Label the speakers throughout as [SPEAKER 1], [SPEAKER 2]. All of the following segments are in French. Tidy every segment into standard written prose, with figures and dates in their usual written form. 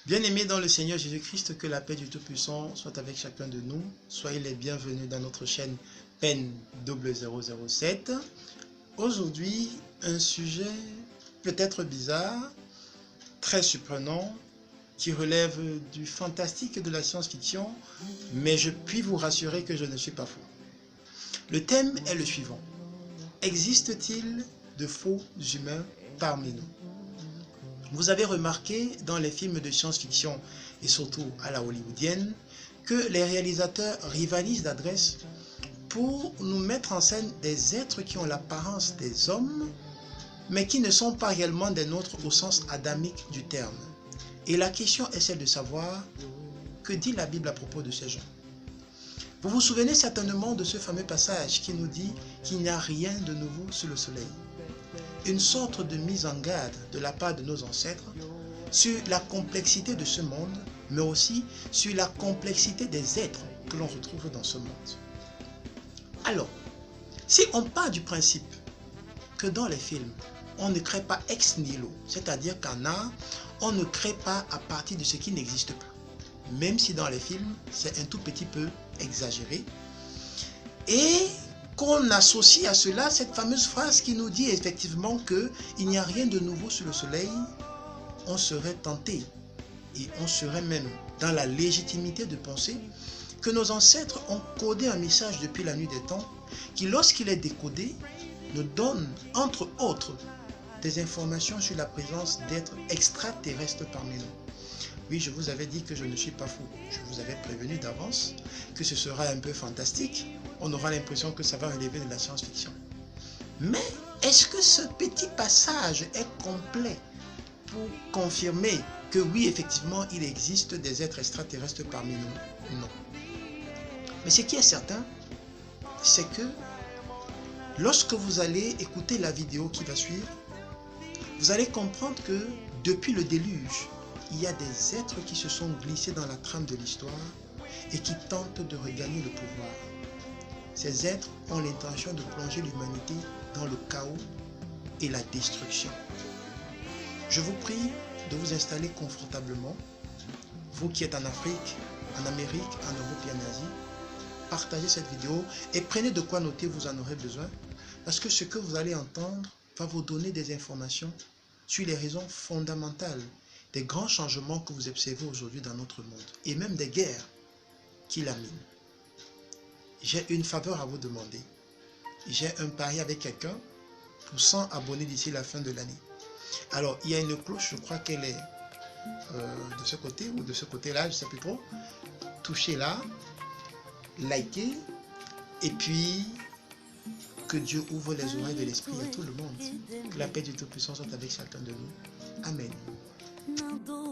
[SPEAKER 1] Bien-aimés dans le Seigneur Jésus-Christ, que la paix du Tout-Puissant soit avec chacun de nous. Soyez les bienvenus dans notre chaîne PEN 007. Aujourd'hui, un sujet peut-être bizarre, très surprenant, qui relève du fantastique et de la science-fiction, mais je puis vous rassurer que je ne suis pas fou. Le thème est le suivant. Existe-t-il de faux humains parmi nous? Vous avez remarqué dans les films de science-fiction et surtout à la hollywoodienne que les réalisateurs rivalisent d'adresse pour nous mettre en scène des êtres qui ont l'apparence des hommes mais qui ne sont pas réellement des nôtres au sens adamique du terme. Et la question est celle de savoir que dit la Bible à propos de ces gens. Vous vous souvenez certainement de ce fameux passage qui nous dit qu'il n'y a rien de nouveau sous le soleil. Une sorte de mise en garde de la part de nos ancêtres sur la complexité de ce monde, mais aussi sur la complexité des êtres que l'on retrouve dans ce monde. Alors, si on part du principe que dans les films, on ne crée pas ex nihilo, c'est-à-dire qu'en art, on ne crée pas à partir de ce qui n'existe pas, même si dans les films, c'est un tout petit peu exagéré, et qu'on associe à cela cette fameuse phrase qui nous dit effectivement qu'il n'y a rien de nouveau sous le soleil, on serait tenté et on serait même dans la légitimité de penser que nos ancêtres ont codé un message depuis la nuit des temps qui, lorsqu'il est décodé, nous donne entre autres des informations sur la présence d'êtres extraterrestres parmi nous. Oui, je vous avais dit que je ne suis pas fou. Je vous avais prévenu d'avance que ce sera un peu fantastique. On aura l'impression que ça va relever de la science-fiction. Mais est-ce que ce petit passage est complet pour confirmer que oui, effectivement, il existe des êtres extraterrestres parmi nous? Non. Mais ce qui est certain, c'est que lorsque vous allez écouter la vidéo qui va suivre, vous allez comprendre que depuis le déluge, il y a des êtres qui se sont glissés dans la trame de l'histoire et qui tentent de regagner le pouvoir. Ces êtres ont l'intention de plonger l'humanité dans le chaos et la destruction. Je vous prie de vous installer confortablement, vous qui êtes en Afrique, en Amérique, en Europe et en Asie. Partagez cette vidéo et prenez de quoi noter, vous en aurez besoin, parce que ce que vous allez entendre va vous donner des informations sur les raisons fondamentales des grands changements que vous observez aujourd'hui dans notre monde et même des guerres qui laminent. J'ai une faveur à vous demander. J'ai un pari avec quelqu'un pour 100 abonnés d'ici la fin de l'année. Alors, il y a une cloche, je crois qu'elle est de ce côté ou de ce côté-là, je ne sais plus trop. Touchez là, likez, et puis que Dieu ouvre les oreilles de l'esprit à tout le monde. Que la paix du Tout-Puissant soit avec chacun de nous. Amen.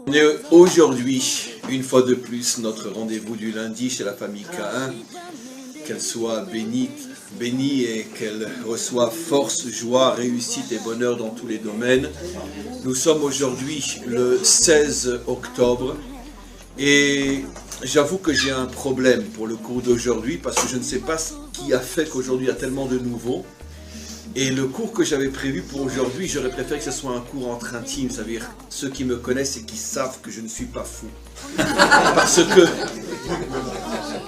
[SPEAKER 2] On est aujourd'hui, une fois de plus, notre rendez-vous du lundi chez la famille Caïn. Qu'elle soit bénie et qu'elle reçoive force, joie, réussite et bonheur dans tous les domaines. Nous sommes aujourd'hui le 16 octobre et j'avoue que j'ai un problème pour le cours d'aujourd'hui parce que je ne sais pas ce qui a fait qu'aujourd'hui il y a tellement de nouveaux. Et le cours que j'avais prévu pour aujourd'hui, j'aurais préféré que ce soit un cours entre intimes, c'est-à-dire ceux qui me connaissent et qui savent que je ne suis pas fou. Parce que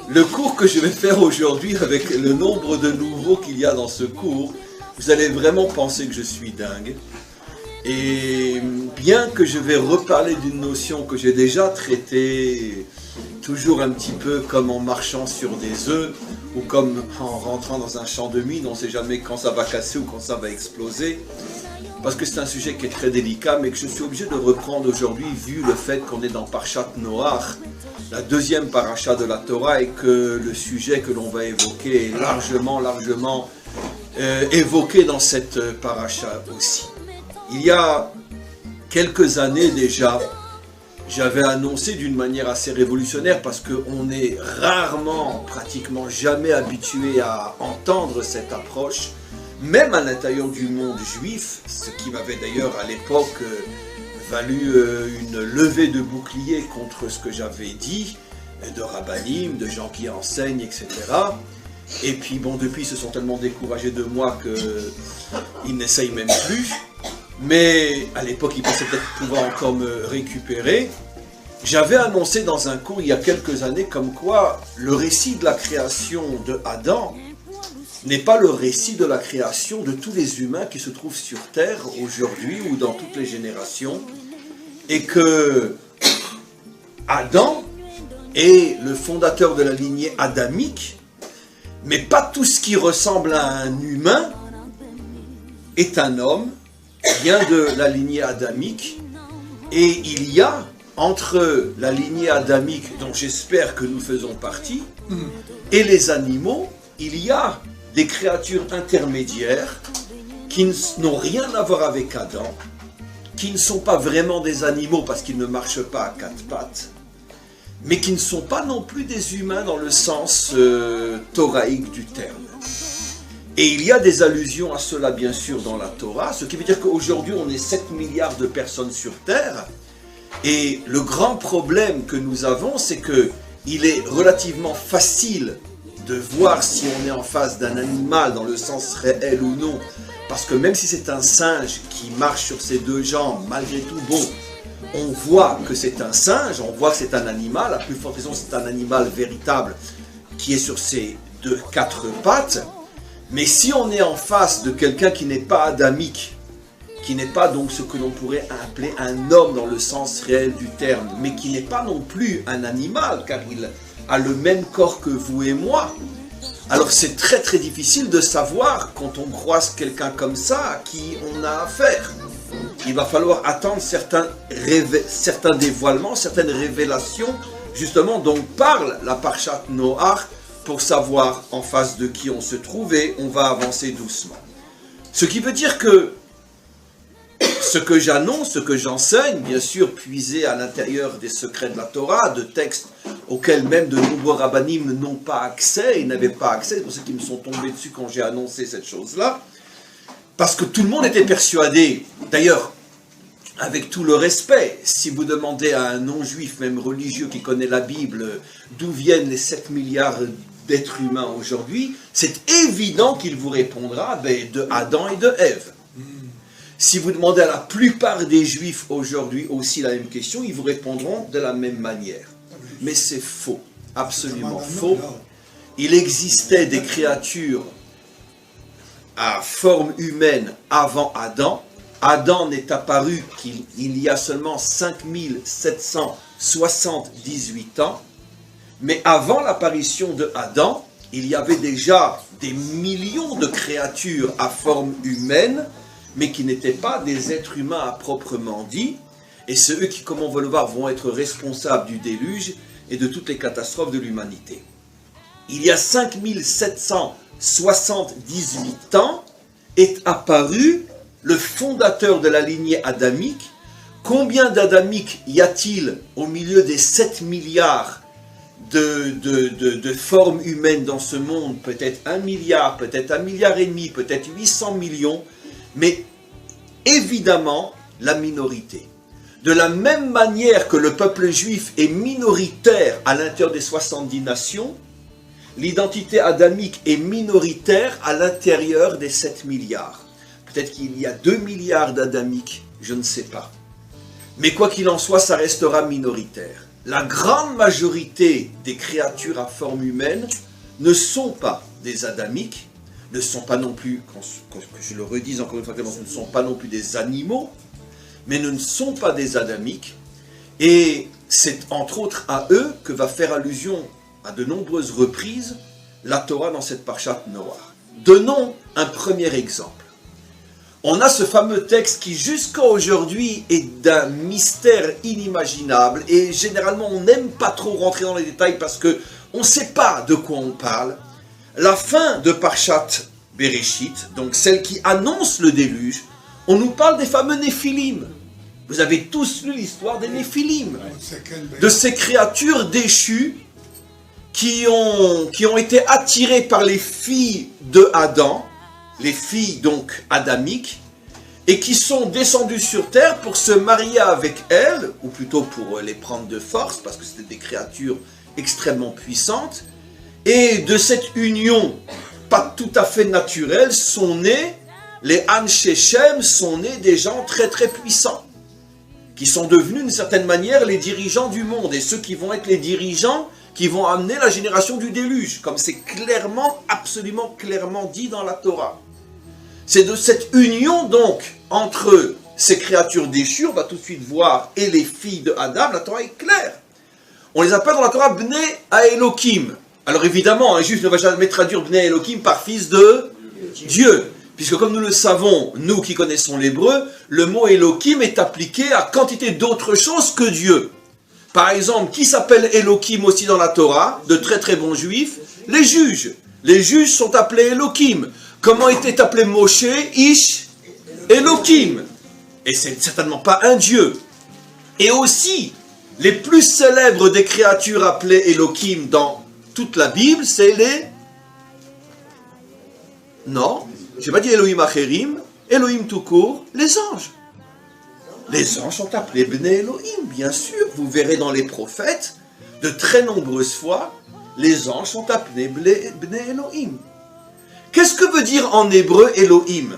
[SPEAKER 2] le cours que je vais faire aujourd'hui, avec le nombre de nouveaux qu'il y a dans ce cours, vous allez vraiment penser que je suis dingue. Et bien que je vais reparler d'une notion que j'ai déjà traitée, toujours un petit peu comme en marchant sur des œufs, ou comme en rentrant dans un champ de mine, on ne sait jamais quand ça va casser ou quand ça va exploser, parce que c'est un sujet qui est très délicat, mais que je suis obligé de reprendre aujourd'hui, vu le fait qu'on est dans Parshat Noach, la deuxième paracha de la Torah, et que le sujet que l'on va évoquer est largement évoqué dans cette paracha aussi. Il y a quelques années déjà, j'avais annoncé d'une manière assez révolutionnaire parce qu'on est rarement, pratiquement jamais habitué à entendre cette approche, même à l'intérieur du monde juif, ce qui m'avait d'ailleurs à l'époque valu une levée de bouclier contre ce que j'avais dit, de rabbinim, de gens qui enseignent, etc. Et puis bon, depuis ils se sont tellement découragés de moi qu'ils n'essayent même plus. Mais à l'époque, ils pensaient peut-être pouvoir encore me récupérer. J'avais annoncé dans un cours il y a quelques années comme quoi le récit de la création de Adam n'est pas le récit de la création de tous les humains qui se trouvent sur Terre aujourd'hui ou dans toutes les générations, et que Adam est le fondateur de la lignée adamique, mais pas tout ce qui ressemble à un humain est un homme, vient de la lignée adamique, et il y a entre la lignée adamique, dont j'espère que nous faisons partie, et les animaux, il y a des créatures intermédiaires qui n'ont rien à voir avec Adam, qui ne sont pas vraiment des animaux parce qu'ils ne marchent pas à quatre pattes, mais qui ne sont pas non plus des humains dans le sens thoraïque du terme. Et il y a des allusions à cela bien sûr dans la Torah, ce qui veut dire qu'aujourd'hui on est 7 milliards de personnes sur Terre, et le grand problème que nous avons, c'est qu'il est relativement facile de voir si on est en face d'un animal dans le sens réel ou non, parce que même si c'est un singe qui marche sur ses deux jambes, malgré tout, bon, on voit que c'est un singe, on voit que c'est un animal, à plus forte raison c'est un animal véritable qui est sur ses quatre pattes, mais si on est en face de quelqu'un qui n'est pas adamique, qui n'est pas donc ce que l'on pourrait appeler un homme dans le sens réel du terme, mais qui n'est pas non plus un animal, car il a le même corps que vous et moi, alors c'est très très difficile de savoir quand on croise quelqu'un comme ça à qui on a affaire. Il va falloir attendre certains dévoilements, certaines révélations, justement dont parle la Parshat Noach, pour savoir en face de qui on se trouve, et on va avancer doucement. Ce qui veut dire que ce que j'annonce, ce que j'enseigne, bien sûr puisé à l'intérieur des secrets de la Torah, de textes auxquels même de nombreux rabbinim n'ont pas accès, et n'avaient pas accès, c'est pour ceux qui me sont tombés dessus quand j'ai annoncé cette chose-là, parce que tout le monde était persuadé, d'ailleurs, avec tout le respect, si vous demandez à un non-juif, même religieux, qui connaît la Bible, d'où viennent les 7 milliards d'êtres humains aujourd'hui, c'est évident qu'il vous répondra de Adam et de Ève. Si vous demandez à la plupart des juifs aujourd'hui aussi la même question, ils vous répondront de la même manière. Mais c'est faux, absolument faux. Il existait des créatures à forme humaine avant Adam. Adam n'est apparu qu'il y a seulement 5778 ans. Mais avant l'apparition de Adam, il y avait déjà des millions de créatures à forme humaine, mais qui n'étaient pas des êtres humains à proprement dit. Et c'est eux qui, comme on va le voir, vont être responsables du déluge et de toutes les catastrophes de l'humanité. Il y a 5778 ans est apparu le fondateur de la lignée adamique. Combien d'adamiques y a-t-il au milieu des 7 milliards de formes humaines dans ce monde? Peut-être 1 milliard, peut-être 1,5 milliard, peut-être 800 millions, mais évidemment la minorité. De la même manière que le peuple juif est minoritaire à l'intérieur des 70 nations, l'identité adamique est minoritaire à l'intérieur des 7 milliards. Peut-être qu'il y a 2 milliards d'adamiques, je ne sais pas. Mais quoi qu'il en soit, ça restera minoritaire. La grande majorité des créatures à forme humaine ne sont pas des adamiques, ne sont pas non plus, que je le redise encore une fois, ne sont pas non plus des animaux, mais ne sont pas des adamiques. Et c'est entre autres à eux que va faire allusion à de nombreuses reprises la Torah dans cette Parshat Noach. Donnons un premier exemple. On a ce fameux texte qui jusqu'à aujourd'hui est d'un mystère inimaginable, et généralement on n'aime pas trop rentrer dans les détails parce qu'on ne sait pas de quoi on parle. La fin de Parshat Bereshit, donc celle qui annonce le déluge, on nous parle des fameux Néphilim. Vous avez tous lu l'histoire des Néphilim, de ces créatures déchues qui ont été attirées par les filles de Adam, les filles donc adamiques, et qui sont descendues sur terre pour se marier avec elles, ou plutôt pour les prendre de force, parce que c'était des créatures extrêmement puissantes. Et de cette union pas tout à fait naturelle sont nés, les Anshé Shem sont nés des gens très très puissants. qui sont devenus d'une certaine manière les dirigeants du monde et ceux qui vont être les dirigeants qui vont amener la génération du déluge, comme c'est clairement, absolument clairement dit dans la Torah. C'est de cette union donc entre ces créatures déchues, on va tout de suite voir, et les filles de Adam, la Torah est claire. On les appelle dans la Torah Bnei Elohim. Alors évidemment, un juif ne va jamais traduire Bnei Elohim par fils de Dieu. Puisque comme nous le savons, nous qui connaissons l'hébreu, le mot Elohim est appliqué à quantité d'autres choses que Dieu. Par exemple, qui s'appelle Elohim aussi dans la Torah, de très très bons juifs? Les juges. Les juges sont appelés Elohim. Comment était appelé Moshe? Ish Elohim. Et c'est certainement pas un Dieu. Et aussi, les plus célèbres des créatures appelées Elohim dans toute la Bible, c'est les... Non, je n'ai pas dit Elohim Acherim, Elohim tout court, les anges. Les anges sont appelés Bnei Elohim, bien sûr. Vous verrez dans les prophètes, de très nombreuses fois, les anges sont appelés Bnei Elohim. Qu'est-ce que veut dire en hébreu Elohim?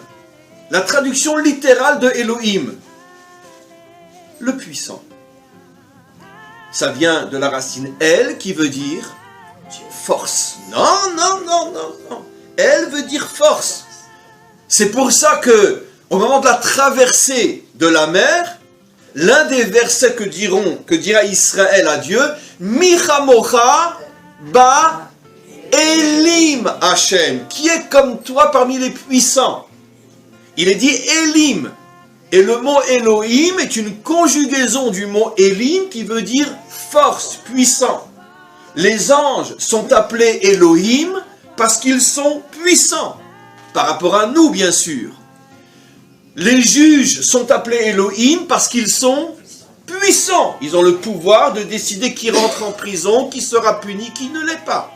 [SPEAKER 2] La traduction littérale de Elohim. Le puissant. Ça vient de la racine El qui veut dire force. Non, non, non, non, non. El veut dire force. C'est pour ça que, au moment de la traversée de la mer, l'un des versets que dira Israël à Dieu, Michamocha ba Elim Hashem, qui est comme toi parmi les puissants. Il est dit Elim. Et le mot Elohim est une conjugaison du mot Elim qui veut dire force, puissant. Les anges sont appelés Elohim parce qu'ils sont puissants. Par rapport à nous, bien sûr. Les juges sont appelés Elohim parce qu'ils sont puissants. Ils ont le pouvoir de décider qui rentre en prison, qui sera puni, qui ne l'est pas.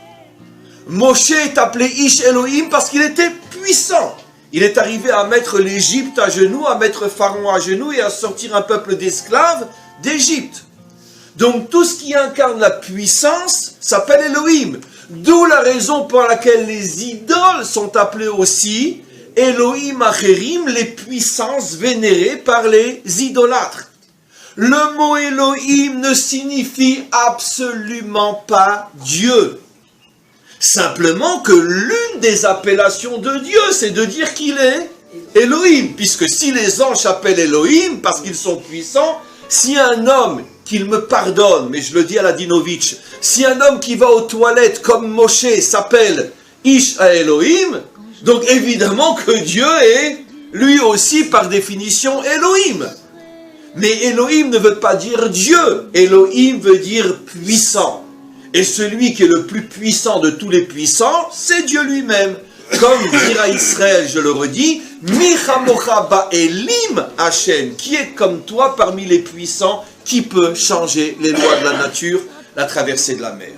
[SPEAKER 2] Moshe est appelé Ish Elohim parce qu'il était puissant. Il est arrivé à mettre l'Égypte à genoux, à mettre Pharaon à genoux et à sortir un peuple d'esclaves d'Égypte. Donc tout ce qui incarne la puissance s'appelle Elohim. D'où la raison pour laquelle les idoles sont appelées aussi Elohim Acherim, les puissances vénérées par les idolâtres. Le mot Elohim ne signifie absolument pas Dieu. Simplement que l'une des appellations de Dieu, c'est de dire qu'il est Elohim. Puisque si les anges s'appellent Elohim, parce qu'ils sont puissants, si un homme, qu'il me pardonne, mais je le dis à Ladinovitch, si un homme qui va aux toilettes comme Moshe s'appelle Ish à Elohim, donc évidemment que Dieu est lui aussi par définition Elohim. Mais Elohim ne veut pas dire Dieu, Elohim veut dire puissant. Et celui qui est le plus puissant de tous les puissants, c'est Dieu lui-même. Comme dira Israël, je le redis, Michamocha ba Elim Hashem, qui est comme toi parmi les puissants, qui peut changer les lois de la nature, la traversée de la mer.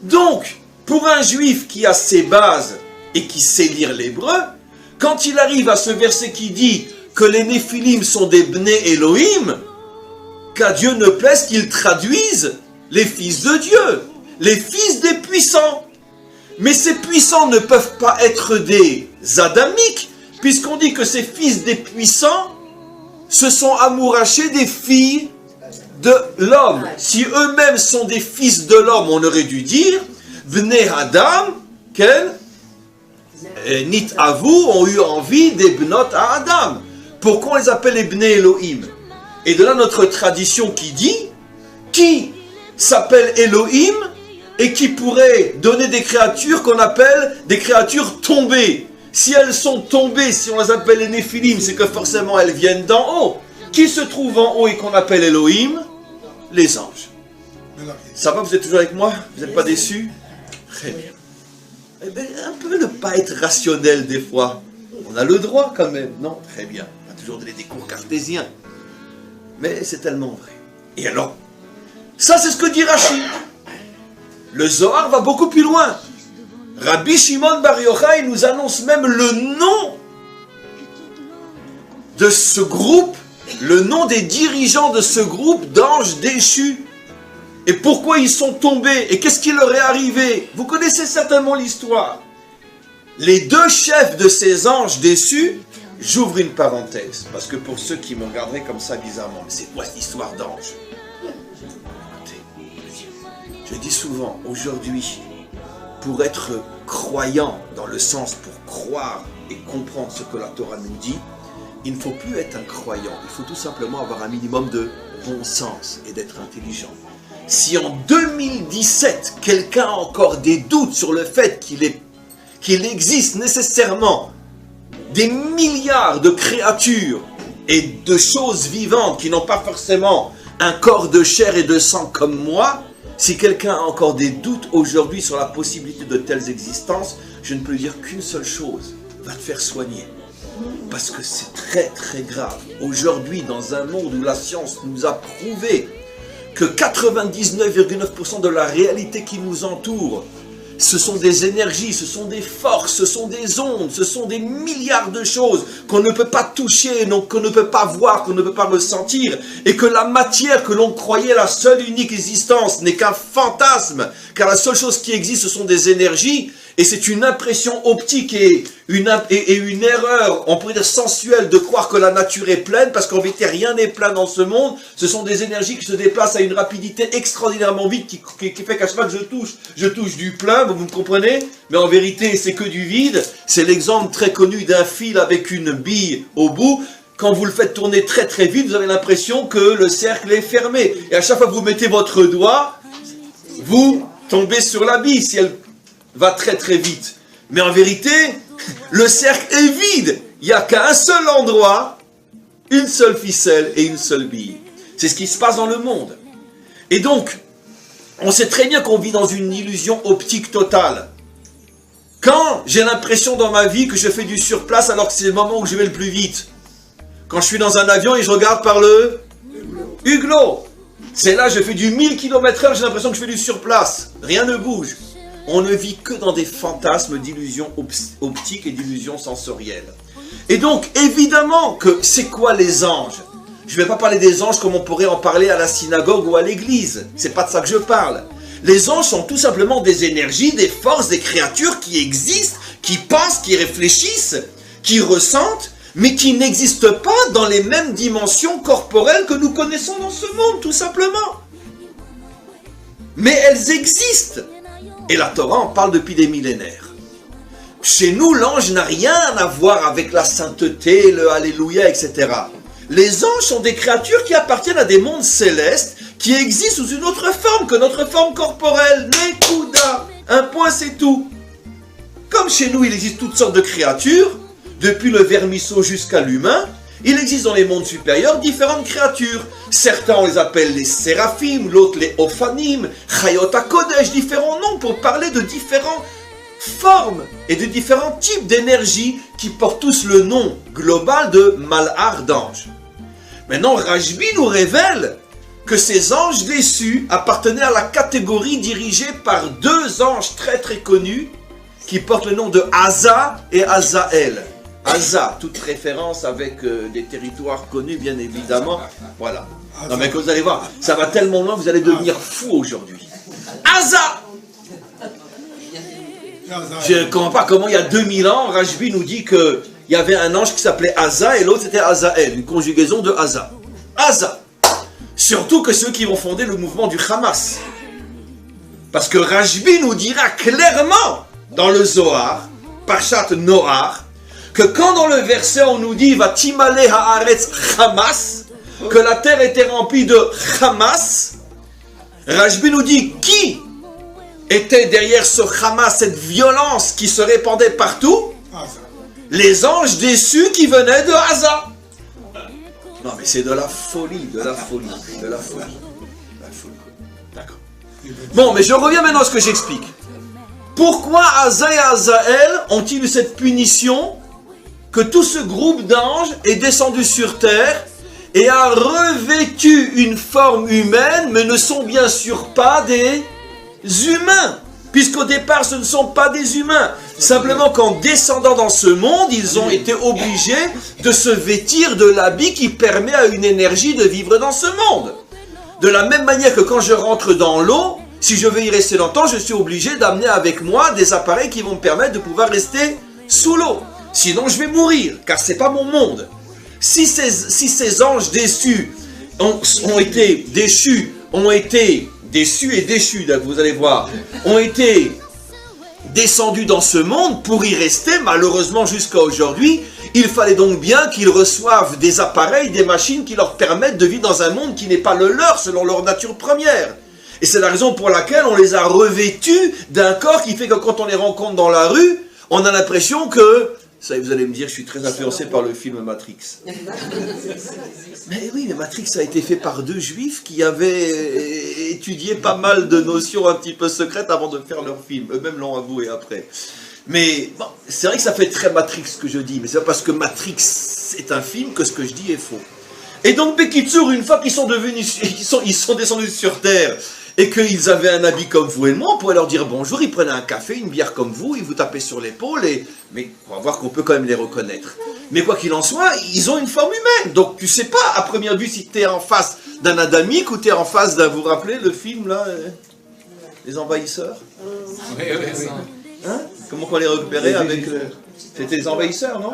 [SPEAKER 2] Donc, pour un juif qui a ses bases et qui sait lire l'hébreu, quand il arrive à ce verset qui dit que les Néphilim sont des Bnei Elohim, qu'à Dieu ne plaise qu'il traduise les fils de Dieu, les fils des puissants. Mais ces puissants ne peuvent pas être des adamiques, puisqu'on dit que ces fils des puissants se sont amourachés des filles de l'homme. Si eux-mêmes sont des fils de l'homme, on aurait dû dire Bnei Adam, quel Nit Avu ont eu envie des Bnot à Adam. Pourquoi on les appelle les Bnei Elohim? Et de là notre tradition qui dit qui s'appelle Elohim et qui pourrait donner des créatures qu'on appelle des créatures tombées. Si elles sont tombées, si on les appelle les Néphilim, c'est que forcément elles viennent d'en haut. Qui se trouve en haut et qu'on appelle Elohim? Les anges. Ça va, vous êtes toujours avec moi? Vous n'êtes pas déçus? Très bien. Eh bien, un peu ne pas être rationnel des fois. On a le droit quand même, non? Très bien. On a toujours donné des cours cartésiens. Mais c'est tellement vrai. Et alors, ça c'est ce que dit Rashi. Le Zohar va beaucoup plus loin. Rabbi Shimon Bar Yochai nous annonce même le nom de ce groupe, le nom des dirigeants de ce groupe d'anges déchus. Et pourquoi ils sont tombés et qu'est-ce qui leur est arrivé? Vous connaissez certainement l'histoire. Les deux chefs de ces anges déçus j'ouvre une parenthèse, parce que pour ceux qui me regarderaient comme ça bizarrement, mais c'est quoi cette histoire d'ange? Écoutez, je dis souvent, aujourd'hui, pour être croyant, dans le sens pour croire et comprendre ce que la Torah nous dit, il ne faut plus être un croyant, il faut tout simplement avoir un minimum de bon sens et d'être intelligent. Si en 2017, quelqu'un a encore des doutes sur le fait qu'il existe nécessairement des milliards de créatures et de choses vivantes qui n'ont pas forcément un corps de chair et de sang comme moi, si quelqu'un a encore des doutes aujourd'hui sur la possibilité de telles existences, je ne peux lui dire qu'une seule chose, va te faire soigner. Parce que c'est très très grave. Aujourd'hui, dans un monde où la science nous a prouvé que 99,9% de la réalité qui nous entoure, ce sont des énergies, ce sont des forces, ce sont des ondes, ce sont des milliards de choses qu'on ne peut pas toucher, qu'on ne peut pas voir, qu'on ne peut pas ressentir, et que la matière que l'on croyait la seule et unique existence n'est qu'un fantasme, car la seule chose qui existe, ce sont des énergies, et c'est une impression optique et une erreur, on pourrait dire sensuelle, de croire que la nature est pleine, parce qu'en vérité, rien n'est plein dans ce monde. Ce sont des énergies qui se déplacent à une rapidité extraordinairement vite, qui fait qu'à chaque fois que je touche du plein, vous me comprenez? Mais en vérité, c'est que du vide. C'est l'exemple très connu d'un fil avec une bille au bout. Quand vous le faites tourner très très vite, vous avez l'impression que le cercle est fermé. Et à chaque fois que vous mettez votre doigt, vous tombez sur la bille, si elle va très très vite. Mais en vérité, le cercle est vide. Il n'y a qu'à un seul endroit, une seule ficelle et une seule bille. C'est ce qui se passe dans le monde. Et donc, on sait très bien qu'on vit dans une illusion optique totale. Quand j'ai l'impression dans ma vie que je fais du surplace alors que c'est le moment où je vais le plus vite. Quand je suis dans un avion et je regarde par le hublot. C'est là, je fais du 1000 km/h, j'ai l'impression que je fais du surplace. Rien ne bouge. On ne vit que dans des fantasmes d'illusions optiques et d'illusions sensorielles. Et donc, évidemment que c'est quoi les anges? Je ne vais pas parler des anges comme on pourrait en parler à la synagogue ou à l'église. C'est pas de ça que je parle. Les anges sont tout simplement des énergies, des forces, des créatures qui existent, qui pensent, qui réfléchissent, qui ressentent, mais qui n'existent pas dans les mêmes dimensions corporelles que nous connaissons dans ce monde, tout simplement. Mais elles existent. Et la Torah en parle depuis des millénaires. Chez nous, l'ange n'a rien à voir avec la sainteté, le Alléluia, etc. Les anges sont des créatures qui appartiennent à des mondes célestes qui existent sous une autre forme que notre forme corporelle. Nekuda. Un point, c'est tout. Comme chez nous, il existe toutes sortes de créatures, depuis le vermisseau jusqu'à l'humain, il existe dans les mondes supérieurs différentes créatures. Certains, on les appelle les séraphim, l'autre les ophanim, chayot hakodesh, différents noms pour parler de différentes formes et de différents types d'énergie qui portent tous le nom global de malach, d'ange. Maintenant, Rashbi nous révèle que ces anges déçus appartenaient à la catégorie dirigée par deux anges très très connus qui portent le nom de Asa et Azaël. Asa, toute référence avec des territoires connus, bien évidemment. Voilà. Non, mais quand vous allez voir, ça va tellement loin, vous allez devenir fou aujourd'hui. Asa! Je ne comprends pas comment il y a 2000 ans, Rashbi nous dit qu'il y avait un ange qui s'appelait Asa et l'autre c'était Azaël, une conjugaison de Asa. Asa! Surtout que ceux qui vont fonder le mouvement du Hamas. Parce que Rashbi nous dira clairement dans le Zohar, Parshat Noach, que quand dans le verset on nous dit va timale haaretz Hamas, que la terre était remplie de Hamas, Rashbi nous dit qui était derrière ce Hamas, cette violence qui se répandait partout? Les anges déçus qui venaient de Asa. Non mais c'est de la folie, de la folie, de la folie. La folie. D'accord. Bon, mais je reviens maintenant à ce que j'explique. Pourquoi Asa et Azaël ont-ils eu cette punition que tout ce groupe d'anges est descendu sur terre et a revêtu une forme humaine, mais ne sont bien sûr pas des humains, puisqu'au départ ce ne sont pas des humains. Simplement qu'en descendant dans ce monde, ils ont été obligés de se vêtir de l'habit qui permet à une énergie de vivre dans ce monde. De la même manière que quand je rentre dans l'eau, si je veux y rester longtemps, je suis obligé d'amener avec moi des appareils qui vont me permettre de pouvoir rester sous l'eau. Sinon, je vais mourir, car ce n'est pas mon monde. Si ces anges déçus ont été déchus, vous allez voir, ont été descendus dans ce monde pour y rester, malheureusement jusqu'à aujourd'hui, il fallait donc bien qu'ils reçoivent des appareils, des machines qui leur permettent de vivre dans un monde qui n'est pas le leur, selon leur nature première. Et c'est la raison pour laquelle on les a revêtus d'un corps qui fait que quand on les rencontre dans la rue, on a l'impression que... Ça, vous allez me dire, je suis très influencé par le film Matrix. Mais oui, mais Matrix a été fait par 2 juifs qui avaient étudié pas mal de notions un petit peu secrètes avant de faire leur film. Eux-mêmes l'ont avoué après. Mais bon, c'est vrai que ça fait très Matrix ce que je dis, mais c'est pas parce que Matrix est un film que ce que je dis est faux. Et donc, Bekitsur, une fois qu'ils sont descendus sur Terre, et qu'ils avaient un habit comme vous et moi, on pourrait leur dire bonjour, ils prenaient un café, une bière comme vous, ils vous tapaient sur l'épaule, mais on va voir qu'on peut quand même les reconnaître. Mais quoi qu'il en soit, ils ont une forme humaine, donc tu sais pas à première vue si tu es en face d'un adamique ou tu es en face d'un, vous vous rappelez le film là, Les Envahisseurs?
[SPEAKER 3] Oui, ça.
[SPEAKER 2] Hein? Comment on les repérait avec le... C'était les Envahisseurs, non?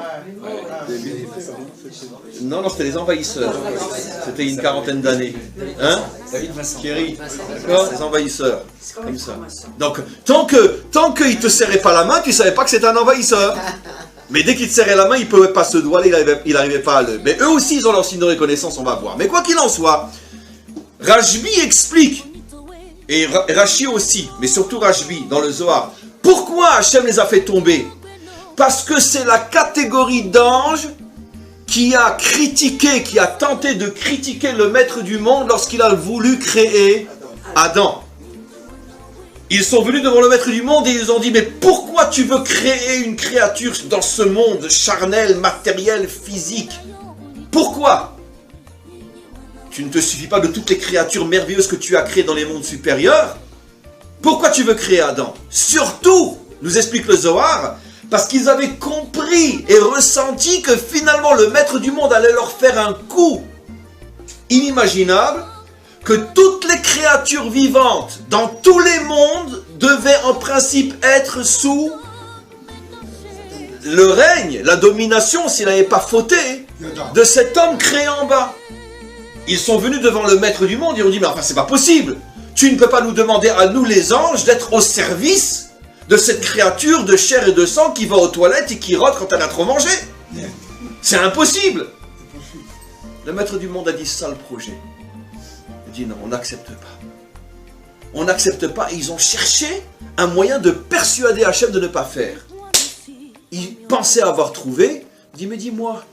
[SPEAKER 2] Non, c'était les Envahisseurs. C'était une quarantaine d'années. Hein? Thierry, d'accord? Les Envahisseurs. Comme ça. Donc, tant qu'il ne te serrait pas la main, tu ne savais pas que c'était un envahisseur. Mais dès qu'il te serrait la main, il ne pouvait pas se doigter, il n'arrivait pas à le... Mais eux aussi, ils ont leur signe de reconnaissance, on va voir. Mais quoi qu'il en soit, Rajbi explique, et Rashi aussi, mais surtout Rajbi, dans le Zohar, pourquoi Hachem les a fait tomber? Parce que c'est la catégorie d'anges qui a critiqué, qui a tenté de critiquer le maître du monde lorsqu'il a voulu créer Adam. Ils sont venus devant le maître du monde et ils ont dit, mais pourquoi tu veux créer une créature dans ce monde charnel, matériel, physique? Pourquoi? Tu ne te suffis pas de toutes les créatures merveilleuses que tu as créées dans les mondes supérieurs? Pourquoi tu veux créer Adam? Surtout, nous explique le Zohar, parce qu'ils avaient compris et ressenti que finalement le maître du monde allait leur faire un coup inimaginable, que toutes les créatures vivantes dans tous les mondes devaient en principe être sous le règne, la domination, s'il n'avait pas fauté, de cet homme créé en bas. Ils sont venus devant le maître du monde et ont dit, mais enfin c'est pas possible, tu ne peux pas nous demander à nous les anges d'être au service de cette créature de chair et de sang qui va aux toilettes et qui rote quand elle a trop mangé. C'est impossible. Le maître du monde a dit ça le projet. Il dit non, on n'accepte pas. On n'accepte pas. Et ils ont cherché un moyen de persuader Hachem de ne pas faire. Ils pensaient avoir trouvé. Il dit mais dis-moi,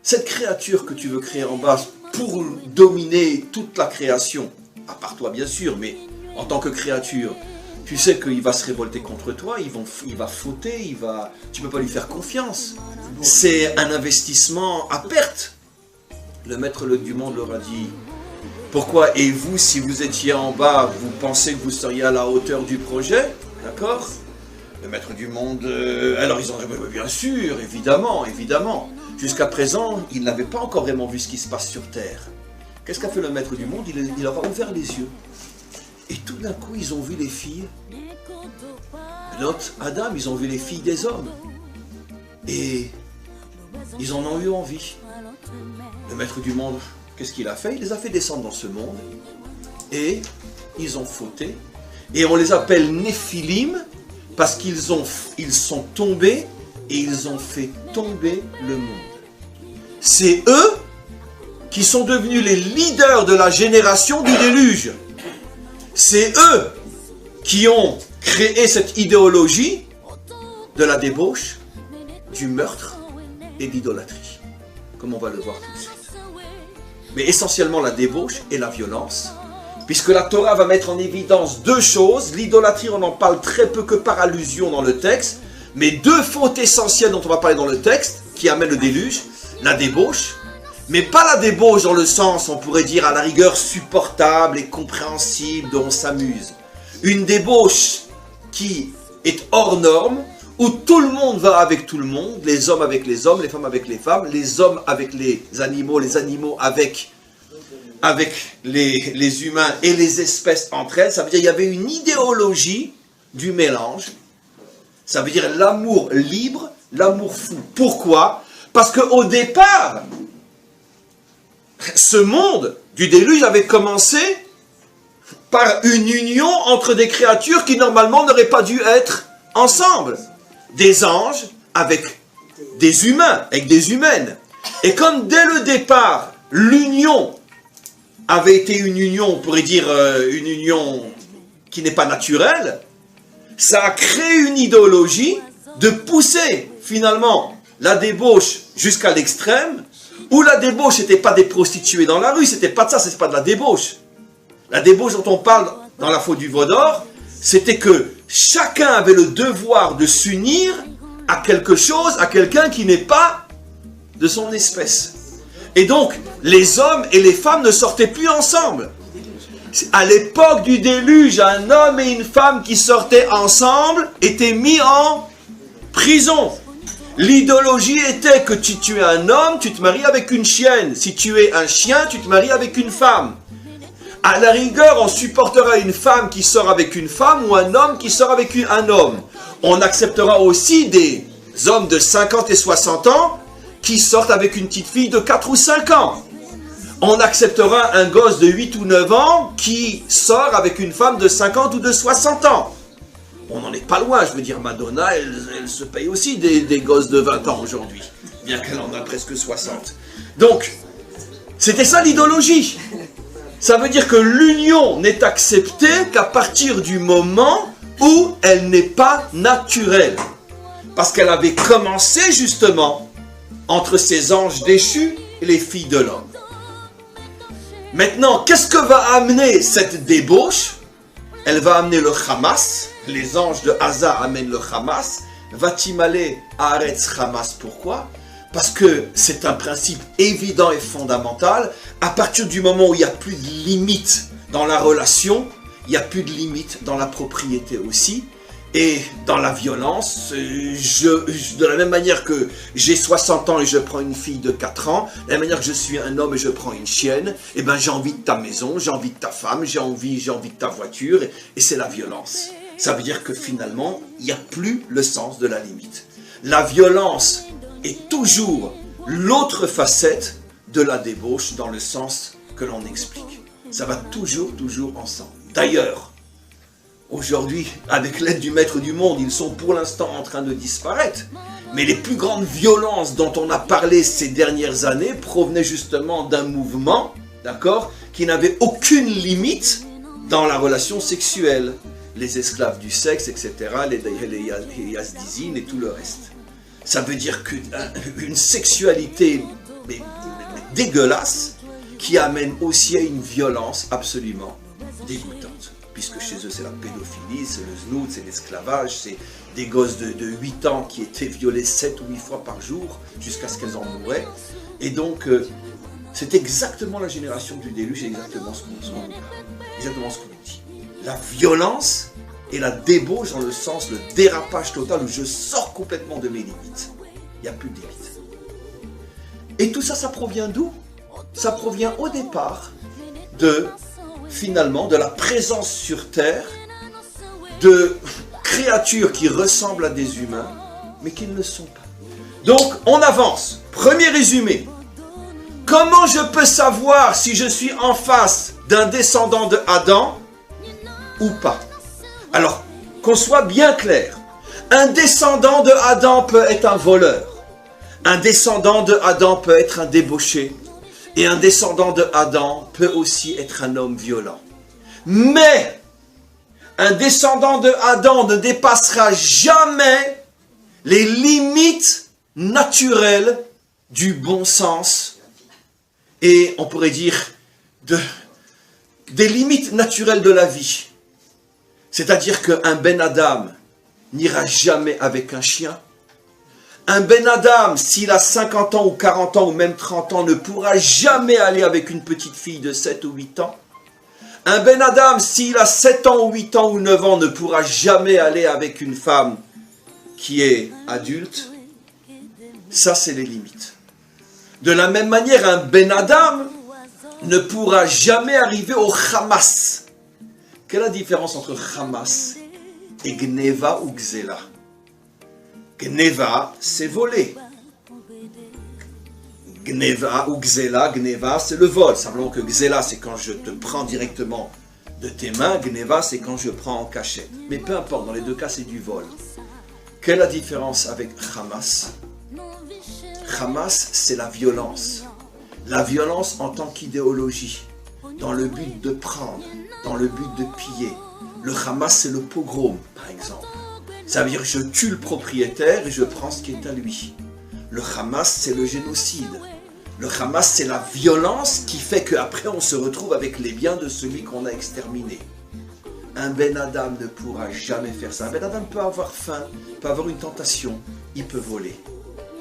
[SPEAKER 2] cette créature que tu veux créer en bas pour dominer toute la création, à part toi bien sûr, mais en tant que créature, tu sais qu'il va se révolter contre toi, il va fauter, tu ne peux pas lui faire confiance. C'est un investissement à perte. Le maître du monde leur a dit, pourquoi, et vous, si vous étiez en bas, vous pensez que vous seriez à la hauteur du projet? D'accord? Le maître du monde, alors ils ont dit, bien sûr, évidemment, évidemment. Jusqu'à présent, ils n'avaient pas encore vraiment vu ce qui se passe sur Terre. Qu'est-ce qu'a fait le maître du monde? Il leur a ouvert les yeux. Et tout d'un coup, ils ont vu les filles. Lot, Adam, ils ont vu les filles des hommes. Et ils en ont eu envie. Le maître du monde, qu'est-ce qu'il a fait? Il les a fait descendre dans ce monde. Et ils ont fauté. Et on les appelle Néphilim parce qu'ils sont tombés et ils ont fait tomber le monde. C'est eux qui sont devenus les leaders de la génération du déluge. C'est eux qui ont créé cette idéologie de la débauche, du meurtre et de l'idolâtrie, comme on va le voir tout de suite. Mais essentiellement la débauche et la violence, puisque la Torah va mettre en évidence 2 choses. L'idolâtrie, on en parle très peu que par allusion dans le texte, mais 2 fautes essentielles dont on va parler dans le texte, qui amènent le déluge, la débauche, mais pas la débauche dans le sens, on pourrait dire, à la rigueur supportable et compréhensible, dont on s'amuse. Une débauche qui est hors norme, où tout le monde va avec tout le monde, les hommes avec les hommes, les femmes avec les femmes, les hommes avec les animaux avec les humains et les espèces entre elles. Ça veut dire qu'il y avait une idéologie du mélange. Ça veut dire l'amour libre l'amour fou. Pourquoi? Parce qu'au départ, ce monde du déluge avait commencé par une union entre des créatures qui normalement n'auraient pas dû être ensemble. Des anges avec des humains, avec des humaines. Et comme dès le départ, l'union avait été une union, on pourrait dire une union qui n'est pas naturelle, ça a créé une idéologie de pousser finalement la débauche jusqu'à l'extrême, où la débauche n'était pas des prostituées dans la rue, c'était pas de ça, c'était pas de la débauche. La débauche dont on parle dans la faute du veau d'or, c'était que chacun avait le devoir de s'unir à quelque chose, à quelqu'un qui n'est pas de son espèce. Et donc, les hommes et les femmes ne sortaient plus ensemble. À l'époque du déluge, un homme et une femme qui sortaient ensemble étaient mis en prison. L'idéologie était que si tu es un homme, tu te maries avec une chienne. Si tu es un chien, tu te maries avec une femme. À la rigueur, on supportera une femme qui sort avec une femme ou un homme qui sort avec un homme. On acceptera aussi des hommes de 50 et 60 ans qui sortent avec une petite fille de 4 ou 5 ans. On acceptera un gosse de 8 ou 9 ans qui sort avec une femme de 50 ou de 60 ans. On n'en est pas loin, je veux dire, Madonna, elle se paye aussi des gosses de 20 ans aujourd'hui, bien qu'elle en a presque 60. Donc, c'était ça l'idéologie. Ça veut dire que l'union n'est acceptée qu'à partir du moment où elle n'est pas naturelle. Parce qu'elle avait commencé justement entre ces anges déchus et les filles de l'homme. Maintenant, qu'est-ce que va amener cette débauche? Elle va amener le Hamas. Les anges de Hazar amènent le Hamas. Vatimale Haaretz Hamas. Pourquoi? Parce que c'est un principe évident et fondamental. À partir du moment où il n'y a plus de limite dans la relation, il n'y a plus de limite dans la propriété aussi. Et dans la violence, de la même manière que j'ai 60 ans et je prends une fille de 4 ans, de la même manière que je suis un homme et je prends une chienne, eh ben j'ai envie de ta maison, j'ai envie de ta femme, j'ai envie de ta voiture, et c'est la violence. Ça veut dire que finalement, il n'y a plus le sens de la limite. La violence est toujours l'autre facette de la débauche dans le sens que l'on explique. Ça va toujours ensemble. D'ailleurs, aujourd'hui, avec l'aide du maître du monde, ils sont pour l'instant en train de disparaître. Mais les plus grandes violences dont on a parlé ces dernières années provenaient justement d'un mouvement, d'accord, qui n'avait aucune limite dans la relation sexuelle. Les esclaves du sexe, etc., les yazdizines et tout le reste. Ça veut dire qu'une sexualité dégueulasse qui amène aussi à une violence absolument dégoûtante. Puisque chez eux c'est la pédophilie, c'est le znout, c'est l'esclavage, c'est des gosses de 8 ans qui étaient violés 7 ou 8 fois par jour jusqu'à ce qu'elles en mouraient. Et donc c'est exactement la génération du déluge, c'est exactement ce qu'on dit. La violence et la débauche dans le sens, le dérapage total où je sors complètement de mes limites. Il n'y a plus de limites. Et tout ça, ça provient d'où? Ça provient au départ finalement de la présence sur terre de créatures qui ressemblent à des humains mais qui ne le sont pas. Donc on avance. Premier résumé. Comment je peux savoir si je suis en face d'un descendant de Adam ou pas? Alors, qu'on soit bien clair. Un descendant de Adam peut être un voleur. Un descendant de Adam peut être un débauché. Et un descendant de Adam peut aussi être un homme violent. Mais, un descendant de Adam ne dépassera jamais les limites naturelles du bon sens. Et on pourrait dire des limites naturelles de la vie. C'est-à-dire qu'un Ben Adam n'ira jamais avec un chien. Un Ben Adam, s'il a 50 ans ou 40 ans ou même 30 ans, ne pourra jamais aller avec une petite fille de 7 ou 8 ans. Un Ben Adam, s'il a 7 ans ou 8 ans ou 9 ans, ne pourra jamais aller avec une femme qui est adulte. Ça, c'est les limites. De la même manière, un Ben Adam ne pourra jamais arriver au Hamas. Quelle est la différence entre Hamas et Gneva ou Gzela? Gneva, c'est voler. Gneva ou Gzela, Gneva, c'est le vol. Simplement que Gzela, c'est quand je te prends directement de tes mains. Gneva, c'est quand je prends en cachette. Mais peu importe, dans les deux cas, c'est du vol. Quelle est la différence avec Hamas? Hamas, c'est la violence. La violence en tant qu'idéologie, dans le but de prendre, dans le but de piller. Le Hamas, c'est le pogrom, par exemple. Ça veut dire que je tue le propriétaire et je prends ce qui est à lui. Le Hamas, c'est le génocide. Le Hamas, c'est la violence qui fait qu'après, on se retrouve avec les biens de celui qu'on a exterminé. Un Ben Adam ne pourra jamais faire ça. Un Ben Adam peut avoir faim, peut avoir une tentation, il peut voler.